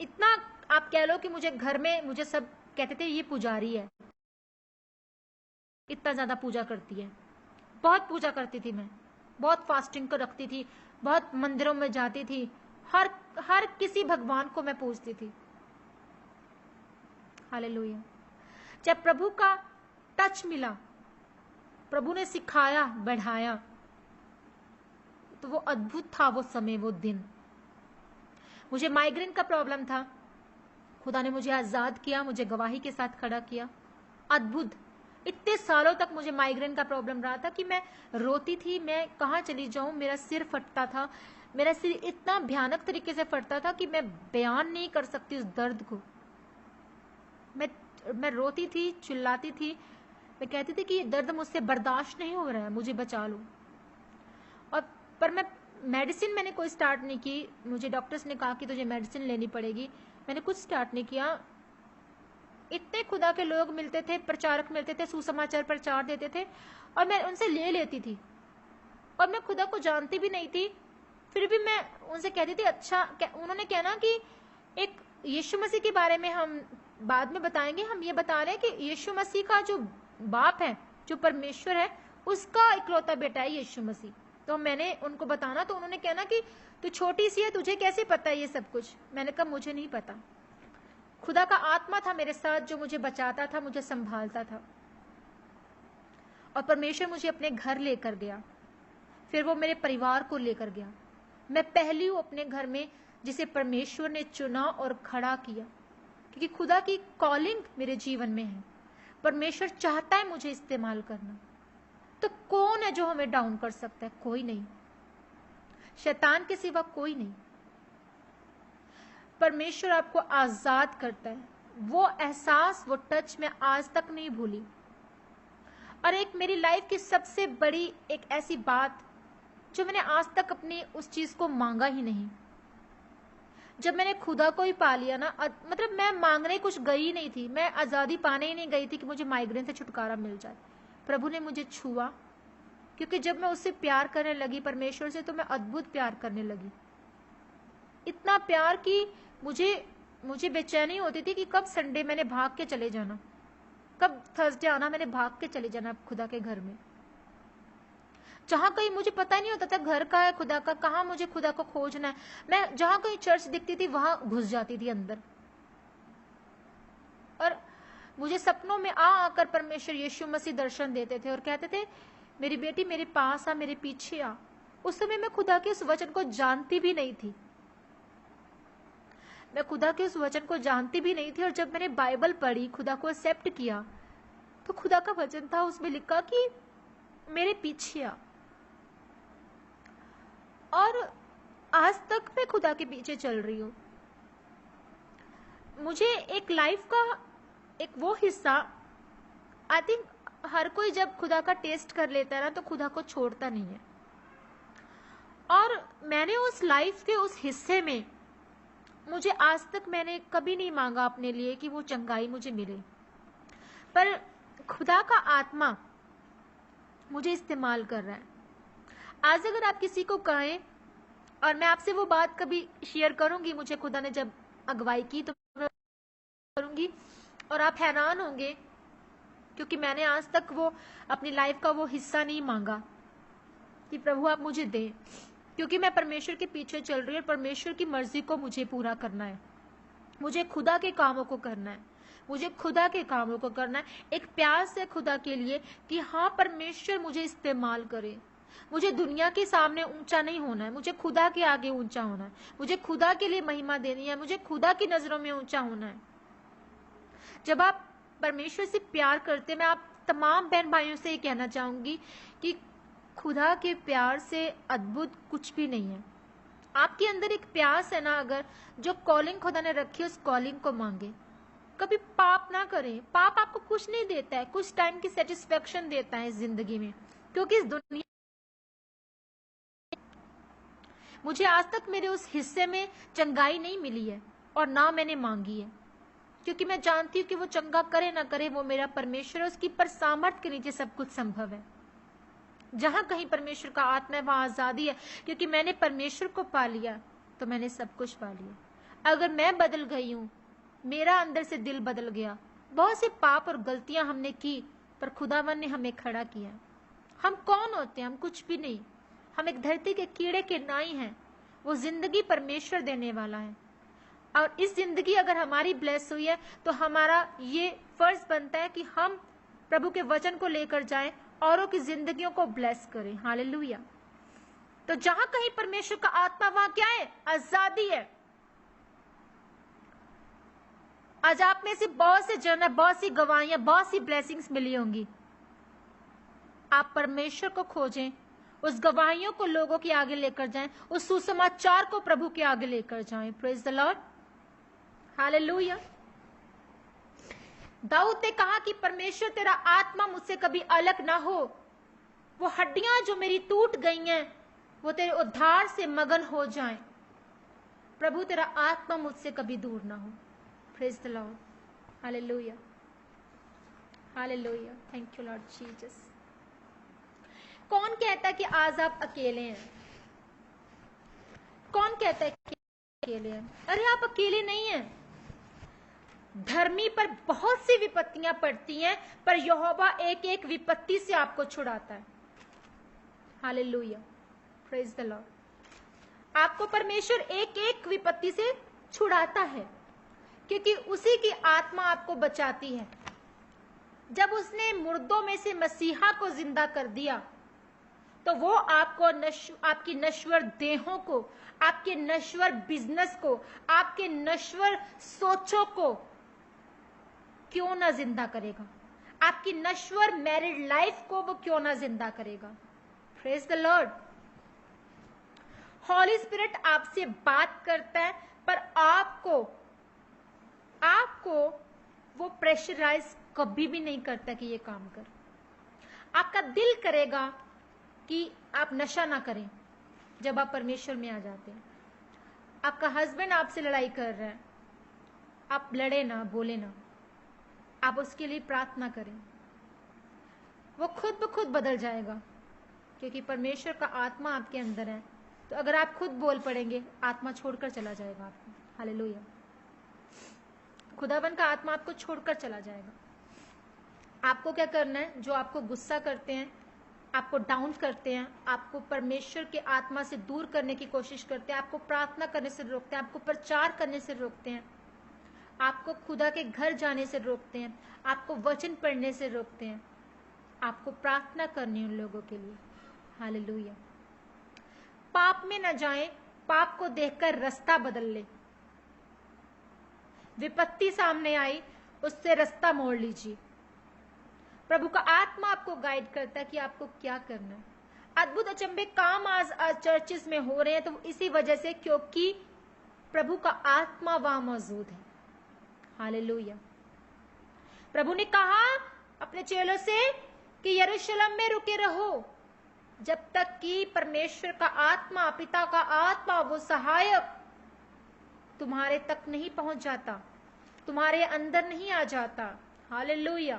इतना, आप कह लो कि मुझे घर में मुझे सब कहते थे ये पुजारी है, इतना ज्यादा पूजा करती है। बहुत पूजा करती थी मैं, बहुत फास्टिंग को रखती थी, बहुत मंदिरों में जाती थी, हर किसी भगवान को मैं पूजती थी। हालेलुया। जब प्रभु का टच मिला, प्रभु ने सिखाया, बढ़ाया, तो वो अद्भुत था वो समय, वो दिन। मुझे माइग्रेन का प्रॉब्लम था, खुदा ने मुझे आजाद किया, मुझे गवाही के साथ खड़ा किया। अद्भुत। इतने सालों तक मुझे माइग्रेन का प्रॉब्लम रहा था कि मैं रोती थी, मैं कहाँ चली जाऊं, मेरा सिर फटता था, मेरा सिर इतना भयानक तरीके से फटता था कि मैं बयान नहीं कर सकती उस दर्द को। मैं रोती थी, चिल्लाती थी, मैं कहती थी कि ये दर्द मुझसे बर्दाश्त नहीं हो रहा है, मुझे बचा लो। और पर मैं मेडिसिन मैंने कोई स्टार्ट नहीं की। मुझे डॉक्टर्स ने कहा कि तुझे मेडिसिन लेनी पड़ेगी, मैंने कुछ स्टार्ट नहीं किया। इतने खुदा के लोग मिलते थे, प्रचारक मिलते थे, सुसमाचार प्रचार देते थे, और मैं उनसे ले लेती थी, और मैं खुदा को जानती भी नहीं थी, फिर भी मैं उनसे कहती थी अच्छा। उन्होंने कहना कि एक यीशु मसीह के बारे में हम बाद में बताएंगे, हम ये बता रहे हैं कि यीशु मसीह का जो बाप है, जो परमेश्वर है, उसका इकलौता बेटा है यीशु मसीह। तो मैंने उनको बताना, तो उन्होंने कहना कि तू छोटी सी है, तुझे कैसे पता है ये सब कुछ? मैंने कहा मुझे नहीं पता, खुदा का आत्मा था मेरे साथ जो मुझे बचाता था, मुझे संभालता था। और परमेश्वर मुझे अपने घर लेकर गया, फिर वो मेरे परिवार को लेकर गया। मैं पहली हूं अपने घर में जिसे परमेश्वर ने चुना और खड़ा किया, क्योंकि खुदा की कॉलिंग मेरे जीवन में है। परमेश्वर चाहता है मुझे इस्तेमाल करना। तो कौन है जो हमें डाउन कर सकता है? कोई नहीं, शैतान के सिवा कोई नहीं। परमेश्वर आपको आजाद करता है। वो एहसास, वो टच मैं आज तक नहीं भूली। और एक मेरी लाइफ की सबसे बड़ी एक ऐसी बात जो मैंने आज तक अपनी उस चीज को मांगा ही नहीं, जब मैंने खुदा को ही पा लिया ना, मतलब मैं मांगने कुछ गई नहीं थी, मैं आजादी पाने ही नहीं गई थी कि मुझे माइग्रेन से छुटकारा मिल जाए। प्रभु ने मुझे छुआ, क्योंकि जब मैं उससे प्यार करने लगी, परमेश्वर से, तो मैं अद्भुत प्यार करने लगी। इतना प्यार कि मुझे बेचैनी होती थी कि कब संडे मैंने भाग के चले जाना। कब थर्सडे आना, मैंने भाग के चले जाना खुदा के घर में, जहां कहीं मुझे पता ही नहीं होता था घर का है खुदा का, कहाँ मुझे खुदा को खोजना है। मैं जहां कहीं चर्च दिखती थी वहां घुस जाती थी अंदर, और मुझे सपनों में आकर परमेश्वर यीशु मसीह दर्शन देते थे और कहते थे मेरी बेटी मेरे पास आ, मेरे पीछे आ। उस समय मैं खुदा के उस वचन को जानती भी नहीं थी, मैं खुदा के उस वचन को जानती भी नहीं थी। और जब मैंने बाइबल पढ़ी, खुदा को एक्सेप्ट किया, तो खुदा का वचन था, उसमें लिखा कि मेरे पीछे आ। और आज तक मैं खुदा के पीछे चल रही हूं। मुझे एक लाइफ का एक वो हिस्सा, आई थिंक हर कोई जब खुदा का टेस्ट कर लेता है ना तो खुदा को छोड़ता नहीं है। और मैंने उस लाइफ के उस हिस्से में, मुझे आज तक मैंने कभी नहीं मांगा अपने लिए कि वो चंगाई मुझे मिले, पर खुदा का आत्मा मुझे इस्तेमाल कर रहा है। आज अगर आप किसी को कहें, और मैं आपसे वो बात कभी शेयर करूंगी, मुझे खुदा ने जब अगुवाई की तो करूंगी, और आप हैरान होंगे, क्योंकि मैंने आज तक वो अपनी लाइफ का वो हिस्सा नहीं मांगा कि प्रभु आप मुझे दें, क्योंकि मैं परमेश्वर के पीछे चल रही हूँ। परमेश्वर की मर्जी को मुझे पूरा करना है, मुझे खुदा के कामों को करना है, मुझे खुदा के कामों को करना है। एक प्यास है खुदा के लिए कि हाँ परमेश्वर मुझे इस्तेमाल करे। मुझे दुनिया के सामने ऊंचा नहीं होना है, मुझे खुदा के आगे ऊंचा होना है, मुझे खुदा के लिए महिमा देनी है, मुझे खुदा की नजरों में ऊंचा होना है। जब आप परमेश्वर से प्यार करते, मैं आप तमाम बहन भाइयों से ये कहना चाहूंगी कि खुदा के प्यार से अद्भुत कुछ भी नहीं है। आपके अंदर एक प्यास है ना, अगर जो कॉलिंग खुदा ने रखी है उस कॉलिंग को मांगे। कभी पाप ना करें। पाप आपको कुछ नहीं देता है, कुछ टाइम की सेटिस्फेक्शन देता है इस जिंदगी में, क्योंकि इस दुनिया, मुझे आज तक मेरे उस हिस्से में चंगाई नहीं मिली है और ना मैंने मांगी है, क्योंकि मैं जानती हूँ कि वो चंगा करे ना करे वो मेरा परमेश्वर है, उसकी पर सामर्थ के नीचे सब कुछ संभव है। जहां कहीं परमेश्वर का आत्मा है वहां आजादी है, क्योंकि मैंने परमेश्वर को पा लिया तो मैंने सब कुछ पा लिया। अगर मैं बदल गई हूं, मेरा अंदर से दिल बदल गया, बहुत से पाप और गलतियां हमने की, पर खुदावन ने हमें खड़ा किया। हम कौन होते हैं? हम कुछ भी नहीं, हम एक धरती के कीड़े के नाई हैं। वो जिंदगी परमेश्वर देने वाला है, और इस जिंदगी अगर हमारी ब्लेस हुई है तो हमारा ये फर्ज बनता है कि हम प्रभु के वचन को लेकर जाएं, औरों की जिंदगियों को ब्लेस करें। हालेलुया। तो जहां कहीं परमेश्वर का आत्मा, वहां क्या है? आजादी है। आज आप में से बहुत से जन है, बहुत सी गवाहियां, बहुत सी ब्लेसिंग्स मिली होंगी। आप परमेश्वर को खोजें, उस गवाहियों को लोगों के आगे लेकर जाएं, उस सुसमाचार को प्रभु के आगे लेकर जाएं। Praise the Lord, hallelujah. दाऊद ने कहा कि परमेश्वर तेरा आत्मा मुझसे कभी अलग ना हो, वो हड्डियां जो मेरी टूट गई हैं वो तेरे उद्धार से मगन हो जाएं। प्रभु तेरा आत्मा मुझसे कभी दूर ना हो। Praise the Lord, hallelujah, hallelujah. Thank you lord Jesus. कौन कहता है कि आज आप अकेले हैं? कौन कहता है कि अकेले हैं? अरे आप अकेले नहीं हैं। धर्मी पर बहुत सी विपत्तियां पड़ती हैं, पर यहोवा एक एक विपत्ति से आपको छुड़ाता है। Hallelujah, praise the Lord. आपको परमेश्वर एक एक विपत्ति से छुड़ाता है, क्योंकि उसी की आत्मा आपको बचाती है। जब उसने मुर्दों में से मसीहा को जिंदा कर दिया, तो वो आपको आपकी नश्वर देहों को, आपके नश्वर बिजनेस को, आपके नश्वर सोचों को क्यों ना जिंदा करेगा? आपकी नश्वर मैरिड लाइफ को वो क्यों ना जिंदा करेगा? Praise the Lord. Holy Spirit आपसे बात करता है, पर आपको वो प्रेशराइज कभी भी नहीं करता कि ये काम कर। आपका दिल करेगा कि आप नशा ना करें जब आप परमेश्वर में आ जाते हैं। आपका हस्बैंड आपसे लड़ाई कर रहा है, आप लड़े ना, बोले ना, आप उसके लिए प्रार्थना करें। वो खुद ब खुद बदल जाएगा, क्योंकि परमेश्वर का आत्मा आपके अंदर है। तो अगर आप खुद बोल पड़ेंगे, आत्मा छोड़कर चला जाएगा आपको। हालेलुया। खुदावन का आत्मा आपको छोड़कर चला जाएगा। आपको क्या करना है? जो आपको गुस्सा करते हैं, आपको डाउन करते हैं, आपको परमेश्वर के आत्मा से दूर करने की कोशिश करते हैं, आपको प्रार्थना करने से रोकते हैं, आपको प्रचार करने से रोकते हैं, आपको खुदा के घर जाने से रोकते हैं, आपको वचन पढ़ने से रोकते हैं, आपको प्रार्थना करनी उन लोगों के लिए। हालेलुया। पाप में न जाएं, पाप को देखकर रास्ता बदल ले। विपत्ति सामने आई, उससे रास्ता मोड़ लीजिए। प्रभु का आत्मा आपको गाइड करता है कि आपको क्या करना है। अद्भुत अचंभे काम आज चर्चेस में हो रहे हैं तो इसी वजह से, क्योंकि प्रभु का आत्मा वहां मौजूद है। हालेलुया। प्रभु ने कहा अपने चेलों से कि यरूशलेम में रुके रहो जब तक कि परमेश्वर का आत्मा, पिता का आत्मा, वो सहायक तुम्हारे तक नहीं पहुंच जाता, तुम्हारे अंदर नहीं आ जाता। Hallelujah,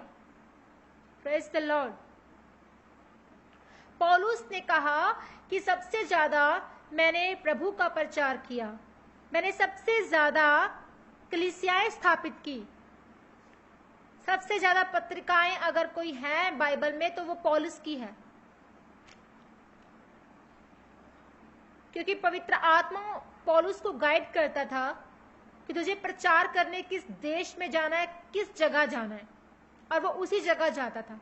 praise the Lord. पौलुस ने कहा कि सबसे ज्यादा मैंने प्रभु का प्रचार किया, मैंने सबसे ज्यादा कलीसियाएं स्थापित की, सबसे ज्यादा पत्रिकाएं अगर कोई है बाइबल में तो वो पौलुस की है, क्योंकि पवित्र आत्मा पौलुस को गाइड करता था कि तुझे प्रचार करने किस देश में जाना है, किस जगह जाना है, और वो उसी जगह जाता था।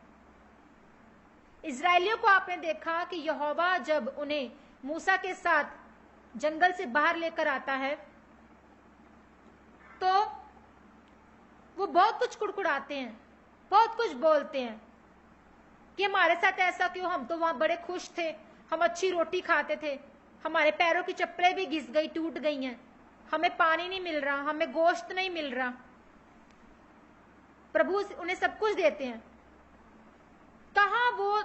इजरायलियों को आपने देखा कि यहोवा जब उन्हें मूसा के साथ जंगल से बाहर लेकर आता है तो वो बहुत कुछ कुड़कुड़ाते हैं, बहुत कुछ बोलते हैं कि हमारे साथ ऐसा क्यों, हम तो वहां बड़े खुश थे, हम अच्छी रोटी खाते थे, हमारे पैरों की चप्पलें भी घिस गई, टूट गई हैं, हमें पानी नहीं मिल रहा, हमें गोश्त नहीं मिल रहा। प्रभु उन्हें सब कुछ देते हैं। कहां वो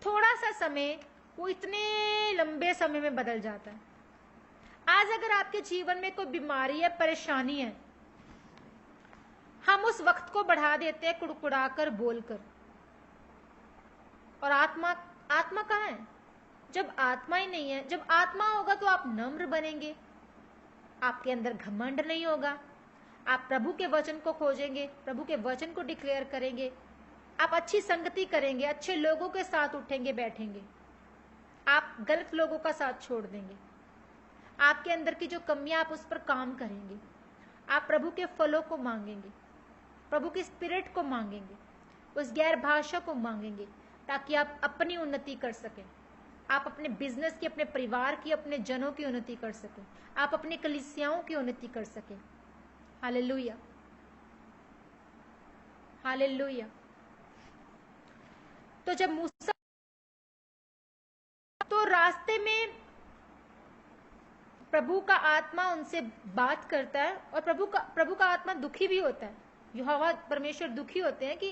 थोड़ा सा समय, वो इतने लंबे समय में बदल जाता है। आज अगर आपके जीवन में कोई बीमारी है, परेशानी है, हम उस वक्त को बढ़ा देते हैं कुड़कुड़ाकर, बोलकर। और आत्मा कहाँ है? जब आत्मा ही नहीं है, जब आत्मा होगा तो आप नम्र बनेंगे, आपके अंदर घमंड नहीं होगा, आप प्रभु के वचन को खोजेंगे, प्रभु के वचन को डिक्लेयर करेंगे, आप अच्छी संगति करेंगे, अच्छे लोगों के साथ उठेंगे बैठेंगे, आप गलत लोगों का साथ छोड़ देंगे, आपके अंदर की जो कमियां आप उस पर काम करेंगे, आप प्रभु के फलों को मांगेंगे, प्रभु की स्पिरिट को मांगेंगे, उस गैर भाषा को मांगेंगे, ताकि आप अपनी उन्नति कर सकें, आप अपने बिजनेस की, अपने परिवार की, अपने जनों की उन्नति कर सकें, आप अपनी कलीसियाओं की उन्नति कर सकें। Hallelujah, hallelujah. तो जब मूसा, तो रास्ते में प्रभु का आत्मा उनसे बात करता है, और प्रभु का आत्मा दुखी भी होता है। यहोवा परमेश्वर दुखी होते हैं कि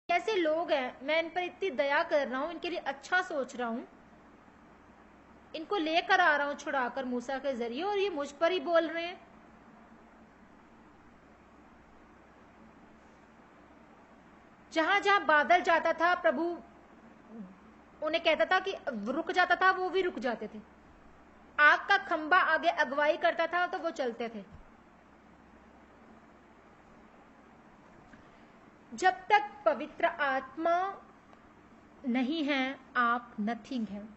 कैसे लोग हैं, मैं इन पर इतनी दया कर रहा हूं, इनके लिए अच्छा सोच रहा हूं, इनको लेकर आ रहा हूं छुड़ाकर मूसा के जरिए, और ये मुझ पर ही बोल रहे हैं। जहां जहां बादल जाता था, प्रभु उन्हें कहता था कि रुक जाता था, वो भी रुक जाते थे। आग का खंबा आगे अगुवाई करता था तो वो चलते थे। जब तक पवित्र आत्मा नहीं है, आप नथिंग हैं।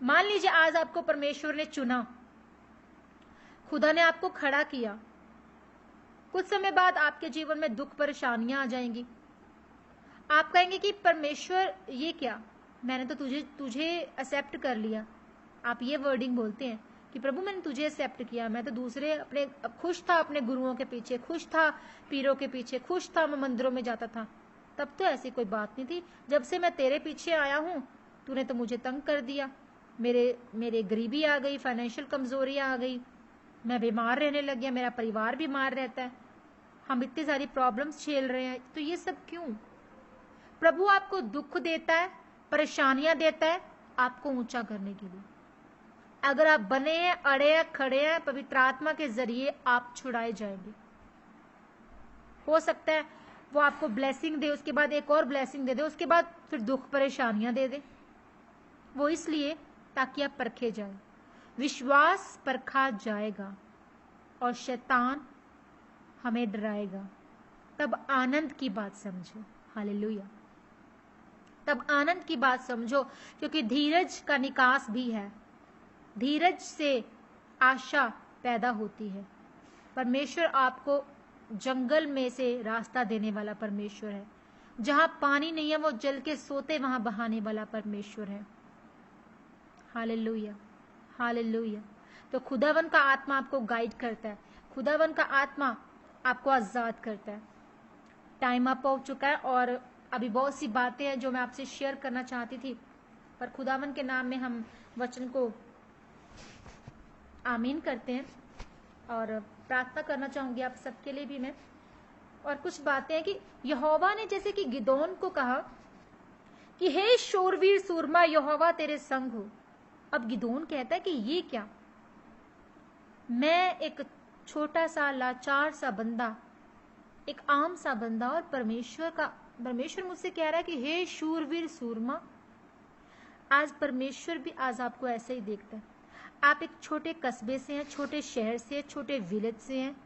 मान लीजिए आज आपको परमेश्वर ने चुना, खुदा ने आपको खड़ा किया, कुछ समय बाद आपके जीवन में दुख परेशानियां आ जाएंगी। आप कहेंगे कि परमेश्वर ये क्या, मैंने तो तुझे एक्सेप्ट कर लिया। आप ये वर्डिंग बोलते हैं कि प्रभु मैंने तुझे एक्सेप्ट किया, मैं तो दूसरे अपने खुश था, अपने गुरुओं के पीछे खुश था, पीरों के पीछे खुश था, मैं मंदिरों में जाता था। तब तो ऐसी कोई बात नहीं थी, जब से मैं तेरे पीछे आया हूं तूने तो मुझे तंग कर दिया, मेरे गरीबी आ गई, फाइनेंशियल कमजोरी आ गई, मैं बीमार रहने लग गया, मेरा परिवार बीमार रहता है, हम इतनी सारी प्रॉब्लम्स झेल रहे हैं। तो ये सब क्यों? प्रभु आपको दुख देता है, परेशानियां देता है आपको ऊंचा करने के लिए। अगर आप बने हैं, अड़े हैं, खड़े हैं, पवित्र आत्मा के जरिए आप छुड़ाए जाएंगे। हो सकता है वो आपको ब्लेसिंग दे, उसके बाद एक और ब्लेसिंग दे दे, उसके बाद फिर दुख परेशानियां दे दे। वो इसलिए ताकि आप परखे जाए। विश्वास परखा जाएगा और शैतान हमें डराएगा, तब आनंद की बात समझो। हालेलुया। तब आनंद की बात समझो, क्योंकि धीरज का निकास भी है। धीरज से आशा पैदा होती है। परमेश्वर आपको जंगल में से रास्ता देने वाला परमेश्वर है। जहां पानी नहीं है वो जल के सोते वहां बहाने वाला परमेश्वर है। Hallelujah, hallelujah. तो खुदावन का आत्मा आपको गाइड करता है, खुदावन का आत्मा आपको आजाद करता है। टाइम अप हो चुका है और अभी बहुत सी बातें हैं जो मैं आपसे शेयर करना चाहती थी, पर खुदावन के नाम में हम वचन को आमीन करते हैं और प्रार्थना करना चाहूंगी आप सबके लिए भी मैं। और कुछ बातें हैं कि यहोवा ने जैसे कि गिदोन को कहा कि हे शूरवीर सूरमा, यहोवा तेरे संग हो। अब गिदोन कहता है कि ये क्या, मैं एक छोटा सा लाचार सा बंदा, एक आम सा बंदा, और परमेश्वर मुझसे कह रहा है कि हे शूरवीर सूरमा। आज परमेश्वर भी आज आपको ऐसे ही देखता है। आप एक छोटे कस्बे से हैं, छोटे शहर से, छोटे विलेज से हैं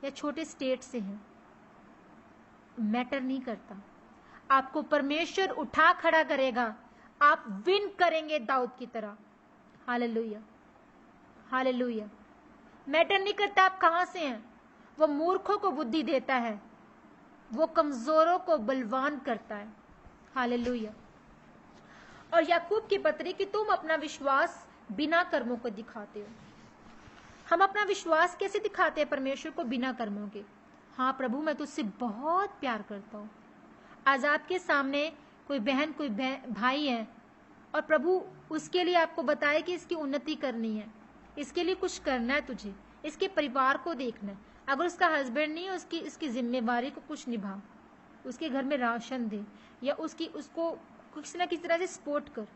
या छोटे स्टेट से हैं, मैटर नहीं करता। आपको परमेश्वर उठा खड़ा करेगा, आप विन करेंगे दाऊद की तरह। Hallelujah, hallelujah. मैटर नहीं करता आप कहां से हैं। वो मूर्खों को बुद्धि देता है, वो कमजोरों को बलवान करता है। हालेलुया। और याकूब की पत्री कि तुम अपना विश्वास बिना कर्मों को दिखाते हो। हम अपना विश्वास कैसे दिखाते हैं परमेश्वर को? बिना कर्मों के। हाँ प्रभु, मैं तुझसे बहुत प्यार करता हूं। आज आपके सामने कोई बहन, कोई भाई है और प्रभु उसके लिए आपको बताए कि इसकी उन्नति करनी है, इसके लिए कुछ करना है तुझे, इसके परिवार को देखना है। अगर उसका हस्बैंड नहीं है, इसकी जिम्मेवारी को कुछ निभा, उसके घर में राशन दे, या उसको किसी ना किसी तरह से सपोर्ट कर,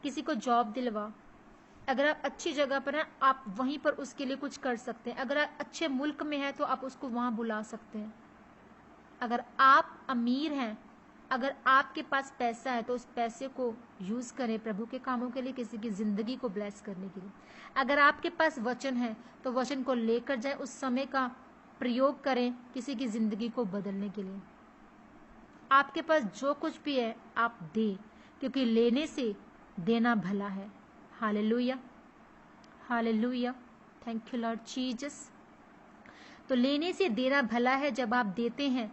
किसी को जॉब दिलवा। अगर आप अच्छी जगह पर हैं, आप वहीं पर उसके लिए कुछ कर सकते हैं। अगर आप अच्छे मुल्क में हैं तो आप उसको वहां बुला सकते हैं। अगर आप अमीर हैं, अगर आपके पास पैसा है तो उस पैसे को यूज करें प्रभु के कामों के लिए, किसी की जिंदगी को ब्लेस करने के लिए। अगर आपके पास वचन है तो वचन को लेकर जाए, उस समय का प्रयोग करें किसी की जिंदगी को बदलने के लिए। आपके पास जो कुछ भी है आप दे, क्योंकि लेने से देना भला है। Hallelujah, hallelujah. Thank you lord Jesus. तो लेने से देना भला है। जब आप देते हैं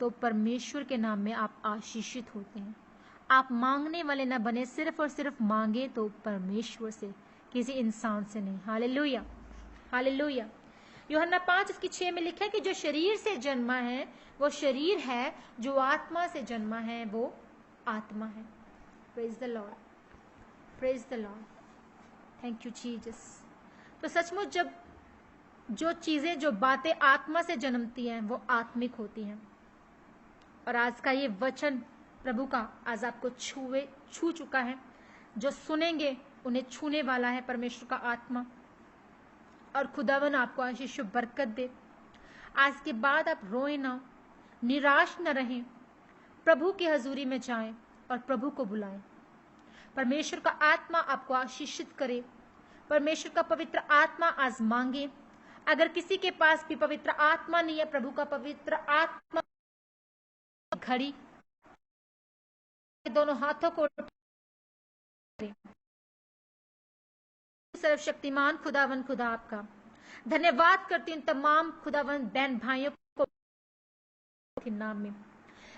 तो परमेश्वर के नाम में आप आशीषित होते हैं। आप मांगने वाले ना बने, सिर्फ और सिर्फ मांगे तो परमेश्वर से, किसी इंसान से नहीं। Hallelujah, hallelujah. यूहन्ना 5:6 में लिखा है कि जो शरीर से जन्मा है वो शरीर है, जो आत्मा से जन्मा है वो आत्मा है। Praise the Lord, praise the Lord. Thank you Jesus. तो सचमुच जब जो चीजें, जो बातें आत्मा से जन्मती हैं वो आत्मिक होती हैं। और आज का ये वचन प्रभु का आज आपको छू चुका है। जो सुनेंगे उन्हें छूने वाला है परमेश्वर का आत्मा। और खुदावन आपको आशीष बरकत दे। आज के बाद आप रोए ना, निराश न रहें, प्रभु की हजूरी में जाएं और प्रभु को बुलाएं। परमेश्वर का आत्मा आपको आशीषित करे। परमेश्वर का पवित्र आत्मा आज मांगे। अगर किसी के पास भी पवित्र आत्मा नहीं है, प्रभु का पवित्र आत्मा घड़ी दोनों हाथों को सर्वशक्तिमान खुदावन खुदा आपका धन्यवाद करती हूँ। तमाम खुदावन बहन भाइयों को नाम में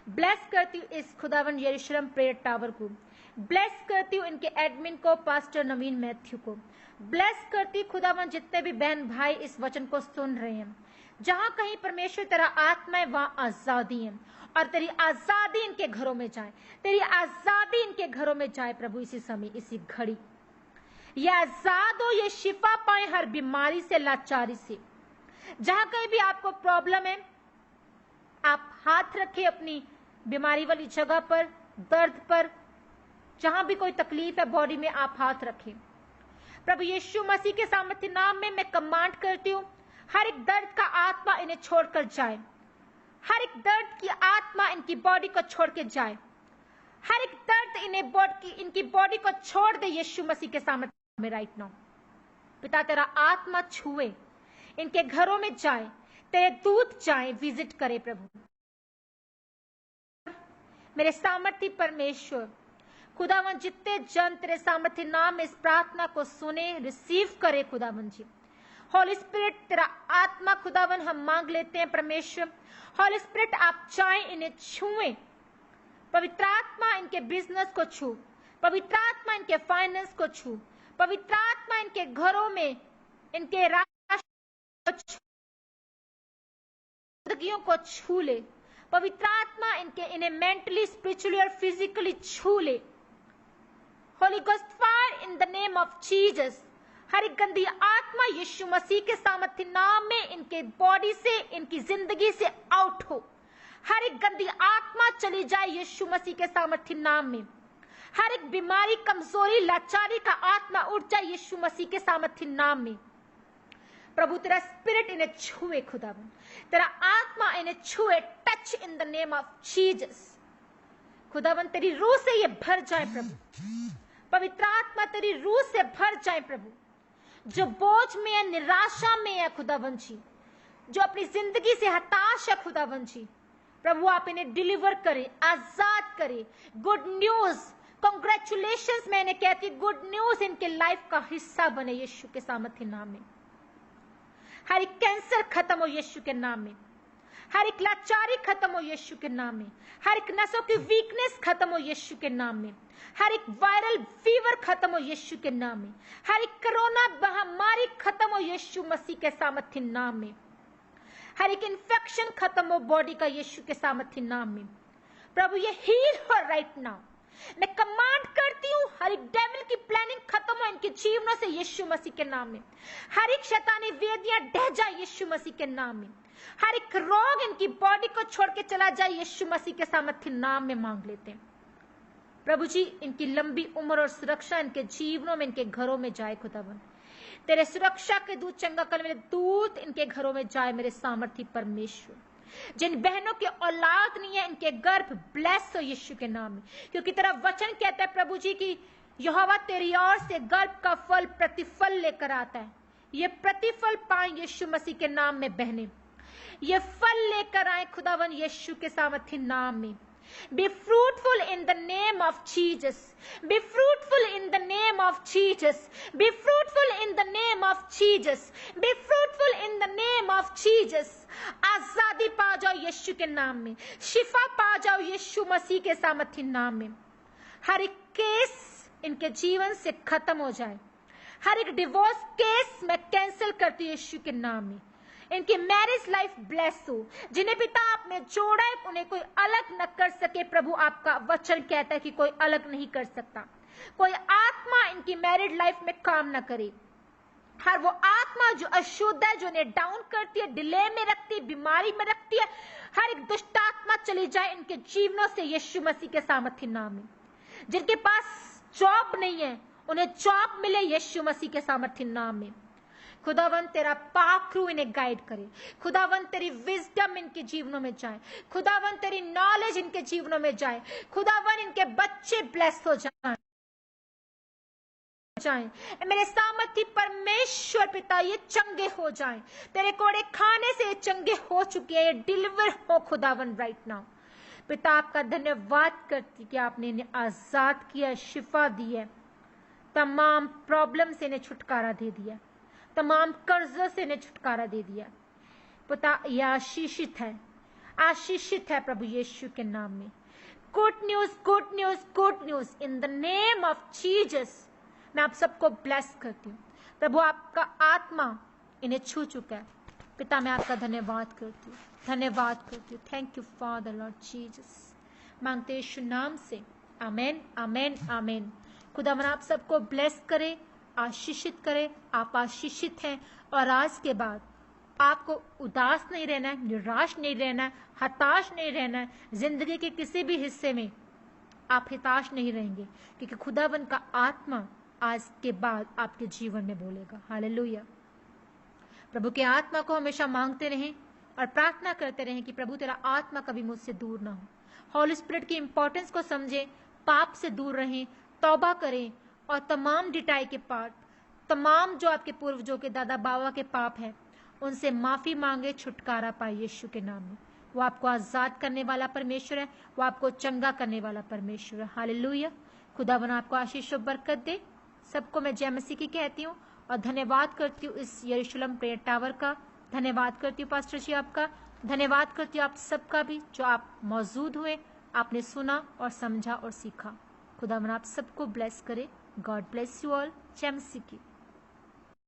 ब्लेस करती हूँ। इस खुदावन यरूशलेम प्रेयर टावर को ब्लेस करती हूँ। इनके एडमिन को, पास्टर नवीन मैथ्यू को ब्लेस करती हूँ। खुदावन जितने भी बहन भाई इस वचन को सुन रहे हैं, जहां कहीं परमेश्वर तेरा आत्मा है वहां आजादी है, और तेरी आजादी इनके घरों में जाए, तेरी आजादी इनके घरों में जाए प्रभु। इसी समय, इसी घड़ी ये आजाद हो, ये शिफा पाए हर बीमारी से, लाचारी से। जहां कहीं भी आपको प्रॉब्लम है, आप हाथ रखें अपनी बीमारी वाली जगह पर, दर्द पर, जहां भी कोई तकलीफ है बॉडी में, आप हाथ रखें। प्रभु यीशु मसीह के सामर्थ्य नाम में मैं कमांड करती हूं, हर एक दर्द का आत्मा इन्हें छोड़कर जाए। हर एक दर्द की आत्मा इनकी बॉडी को छोड़ के जाए। हर एक दर्द इनकी बॉडी को छोड़ दे यीशु मसीह के सामर्थ्य में राइट नाउ। पिता तेरा आत्मा छुए, इनके घरों में जाए, तेरे दूत जाएं, विजिट करे प्रभु। मेरे सामर्थी परमेश्वर, खुदावन जितने जन तेरे सामर्थ्य नाम में इस प्रार्थना को सुने, रिसीव करे खुदावन जी। होली स्पिरिट, तेरा आत्मा खुदावन हम मांग लेते हैं परमेश्वर। होली स्पिरिट, आप चाहे इन्हें छुएं। पवित्र आत्मा इनके बिजनेस को छू, पवित्र आत्मा इनके फाइनेंस को छू, पवित्र आत्मा इनके घरों में, इनके जिंदगियों को छू ले। पवित्र आत्मा इन्हें मेंटली, स्पिरिचुअली और फिजिकली छू ले। Holy ghost fire in the name of Jesus. हर एक गंदी आत्मा यीशु मसीह के सामर्थ्य नाम में इनके बॉडी से, इनकी जिंदगी से आउट हो। हर एक गंदी आत्मा चली जाए यीशु मसीह के सामर्थ्य नाम में। हर एक बीमारी, कमजोरी, लाचारी का आत्मा उठ जाए यीशु मसीह के सामर्थ्य नाम में। प्रभु तेरा स्पिरिट इन्हें छुए खुदावन, तेरा आत्मा इन्हें छुए। Touch in the name of Jesus. खुदावन तेरी रूह से ये भर जाए प्रभु। पवित्र आत्मा तेरी रूह से भर जाए प्रभु। जो बोझ में है, निराशा में है खुदावन जी, जो अपनी जिंदगी से हताश है खुदावन जी, प्रभु आप इन्हें डिलीवर करें, आजाद करें। गुड न्यूज, कॉन्ग्रेचुलेशंस मैं इन्हें कहती हूं, गुड न्यूज इनके लाइफ का हिस्सा बने यीशु के सामर्थ्य नाम में। हर एक कैंसर खत्म हो यीशु के नाम में। हर एक लाचारी खत्म हो यीशु के नाम में। हर एक नसों की वीकनेस खत्म हो यीशु के नाम में। हर एक वायरल फीवर खत्म हो यीशु के नाम में। हर एक कोरोना महामारी खत्म हो यीशु मसीह के सामर्थ्य नाम में। हर एक इन्फेक्शन खत्म हो बॉडी का यीशु के सामर्थ्य नाम में। प्रभु ये हील हो राइट नाउ। मैं कमांड करती हूँ, हर एक डेविल की प्लानिंग खत्म हो इनके जीवनों से यीशु मसीह के नाम में। हर एक शैतानी वेदियां ढह जाए यीशु मसीह के नाम में। हर एक रोग इनकी बॉडी को छोड़ के चला जाए यीशु मसीह के सामर्थ्य नाम में मांग लेते हैं। प्रभु जी इनकी लंबी उम्र और सुरक्षा इनके जीवनों में, इनके घरों में जाए खुदावन। तेरे सुरक्षा के दूत, चंगा कर मेरे दूत इनके घरों में जाए मेरे सामर्थ्य परमेश्वर। जिन बहनों के औलाद नहीं है, इनके गर्भ ब्लेस हो यीशु के नाम में, क्योंकि तेरा वचन कहता है प्रभु जी की यहोवा तेरी ओर से गर्भ का फल प्रतिफल लेकर आता है। ये प्रतिफल पाए यीशु मसीह के नाम में बहने, ये फल लेकर आए खुदावन यीशु के सामर्थ्य नाम में। Be fruitful in the name of Jesus. Be fruitful in the name of Jesus. Be fruitful in the name of Jesus. Be fruitful in the name of Jesus. आजादी पा जाओ यीशु के नाम में, शिफा पा जाओ यीशु मसीह के सामर्थ्य नाम में। हर एक केस इनके जीवन से खत्म हो जाए। हर एक डिवोर्स केस मैं कैंसिल करती हूँ यीशु के नाम में। इनकी मैरिज लाइफ ब्लेस हो। जिन्हें पिता आपने जोड़ा है उन्हें कोई अलग न कर सके। प्रभु आपका वचन कहता है कि कोई अलग नहीं कर सकता। कोई आत्मा इनकी मैरिड लाइफ में काम न करे। हर वो आत्मा जो अशुद्ध है, जो इन्हें डाउन करती है, डिले में रखती है, बीमारी में रखती है, हर एक दुष्ट आत्मा चली जाए इनके जीवनों से यीशु मसीह के सामर्थ्य नाम में। जिनके पास जॉब नहीं है उन्हें जॉब मिले यीशु मसीह के सामर्थ्य नाम में। खुदावन तेरा पाखरू इन्हें गाइड करे। खुदावन तेरी विजडम इनके जीवनों में जाए। खुदावन तेरी नॉलेज इनके जीवनों में जाए। खुदावन इनके बच्चे ब्लेस हो जाएं। मेरे सामर्थ्य परमेश्वर पिता ये चंगे हो जाएं। तेरे कोड़े खाने से ये चंगे हो चुके हैं, ये डिलीवर हो खुदावन राइट नाउ। पिता आपका धन्यवाद करती कि आपने इन्हें आजाद किया, शिफा दी है, तमाम प्रॉब्लम से इन्हें छुटकारा दे दिया, तमाम कर्जों से इन्हें छुटकारा दे दिया। पिता ये आशीषित है, आशीषित है प्रभु यीशु के नाम में। Good news, good news, good news in the name of Jesus. मैं आप सबको ब्लेस करती हूँ। प्रभु आपका आत्मा इन्हें छू चुका है। पिता मैं आपका धन्यवाद करती हूँ, धन्यवाद करती हूँ। Thank you father lord Jesus. मांगते यीशु नाम से, आमेन, आमेन, आमेन। खुदावन आप सबको ब्लेस करे, आशीषित करे। आप आशीषित हैं और आज के बाद आपको उदास नहीं रहना है, निराश नहीं रहना है, हताश नहीं रहना है। जिंदगी के किसी भी हिस्से में आप हताश नहीं रहेंगे, क्योंकि खुदावन का आत्मा आज के बाद आपके जीवन में बोलेगा। हालेलुया। प्रभु के आत्मा को हमेशा मांगते रहें और प्रार्थना करते रहें कि प्रभु तेरा आत्मा कभी मुझसे दूर ना हो। होली स्पिरिट की इंपॉर्टेंस को समझें, पाप से दूर रहें, तौबा करें और तमाम डिटाई के पाप, तमाम जो आपके पूर्वजों के दादा बाबा के पाप हैं उनसे माफी मांगे, छुटकारा पाए यीशु के नाम में। वो आपको आजाद करने वाला परमेश्वर है, वो आपको चंगा करने वाला परमेश्वर है। हालेलुया। खुदावन आपको आशीष और बरकत दे। सबको मैं जय मसीह की कहती हूँ और धन्यवाद करती हूँ इस यरूशलेम प्रेयर टावर का। धन्यवाद करती हूँ पास्टर जी आपका। धन्यवाद करती हूँ आप सबका भी जो आप मौजूद हुए, आपने सुना और समझा और सीखा। खुदावन आप सबको ब्लेस करे। God bless you all. जय मसीह की।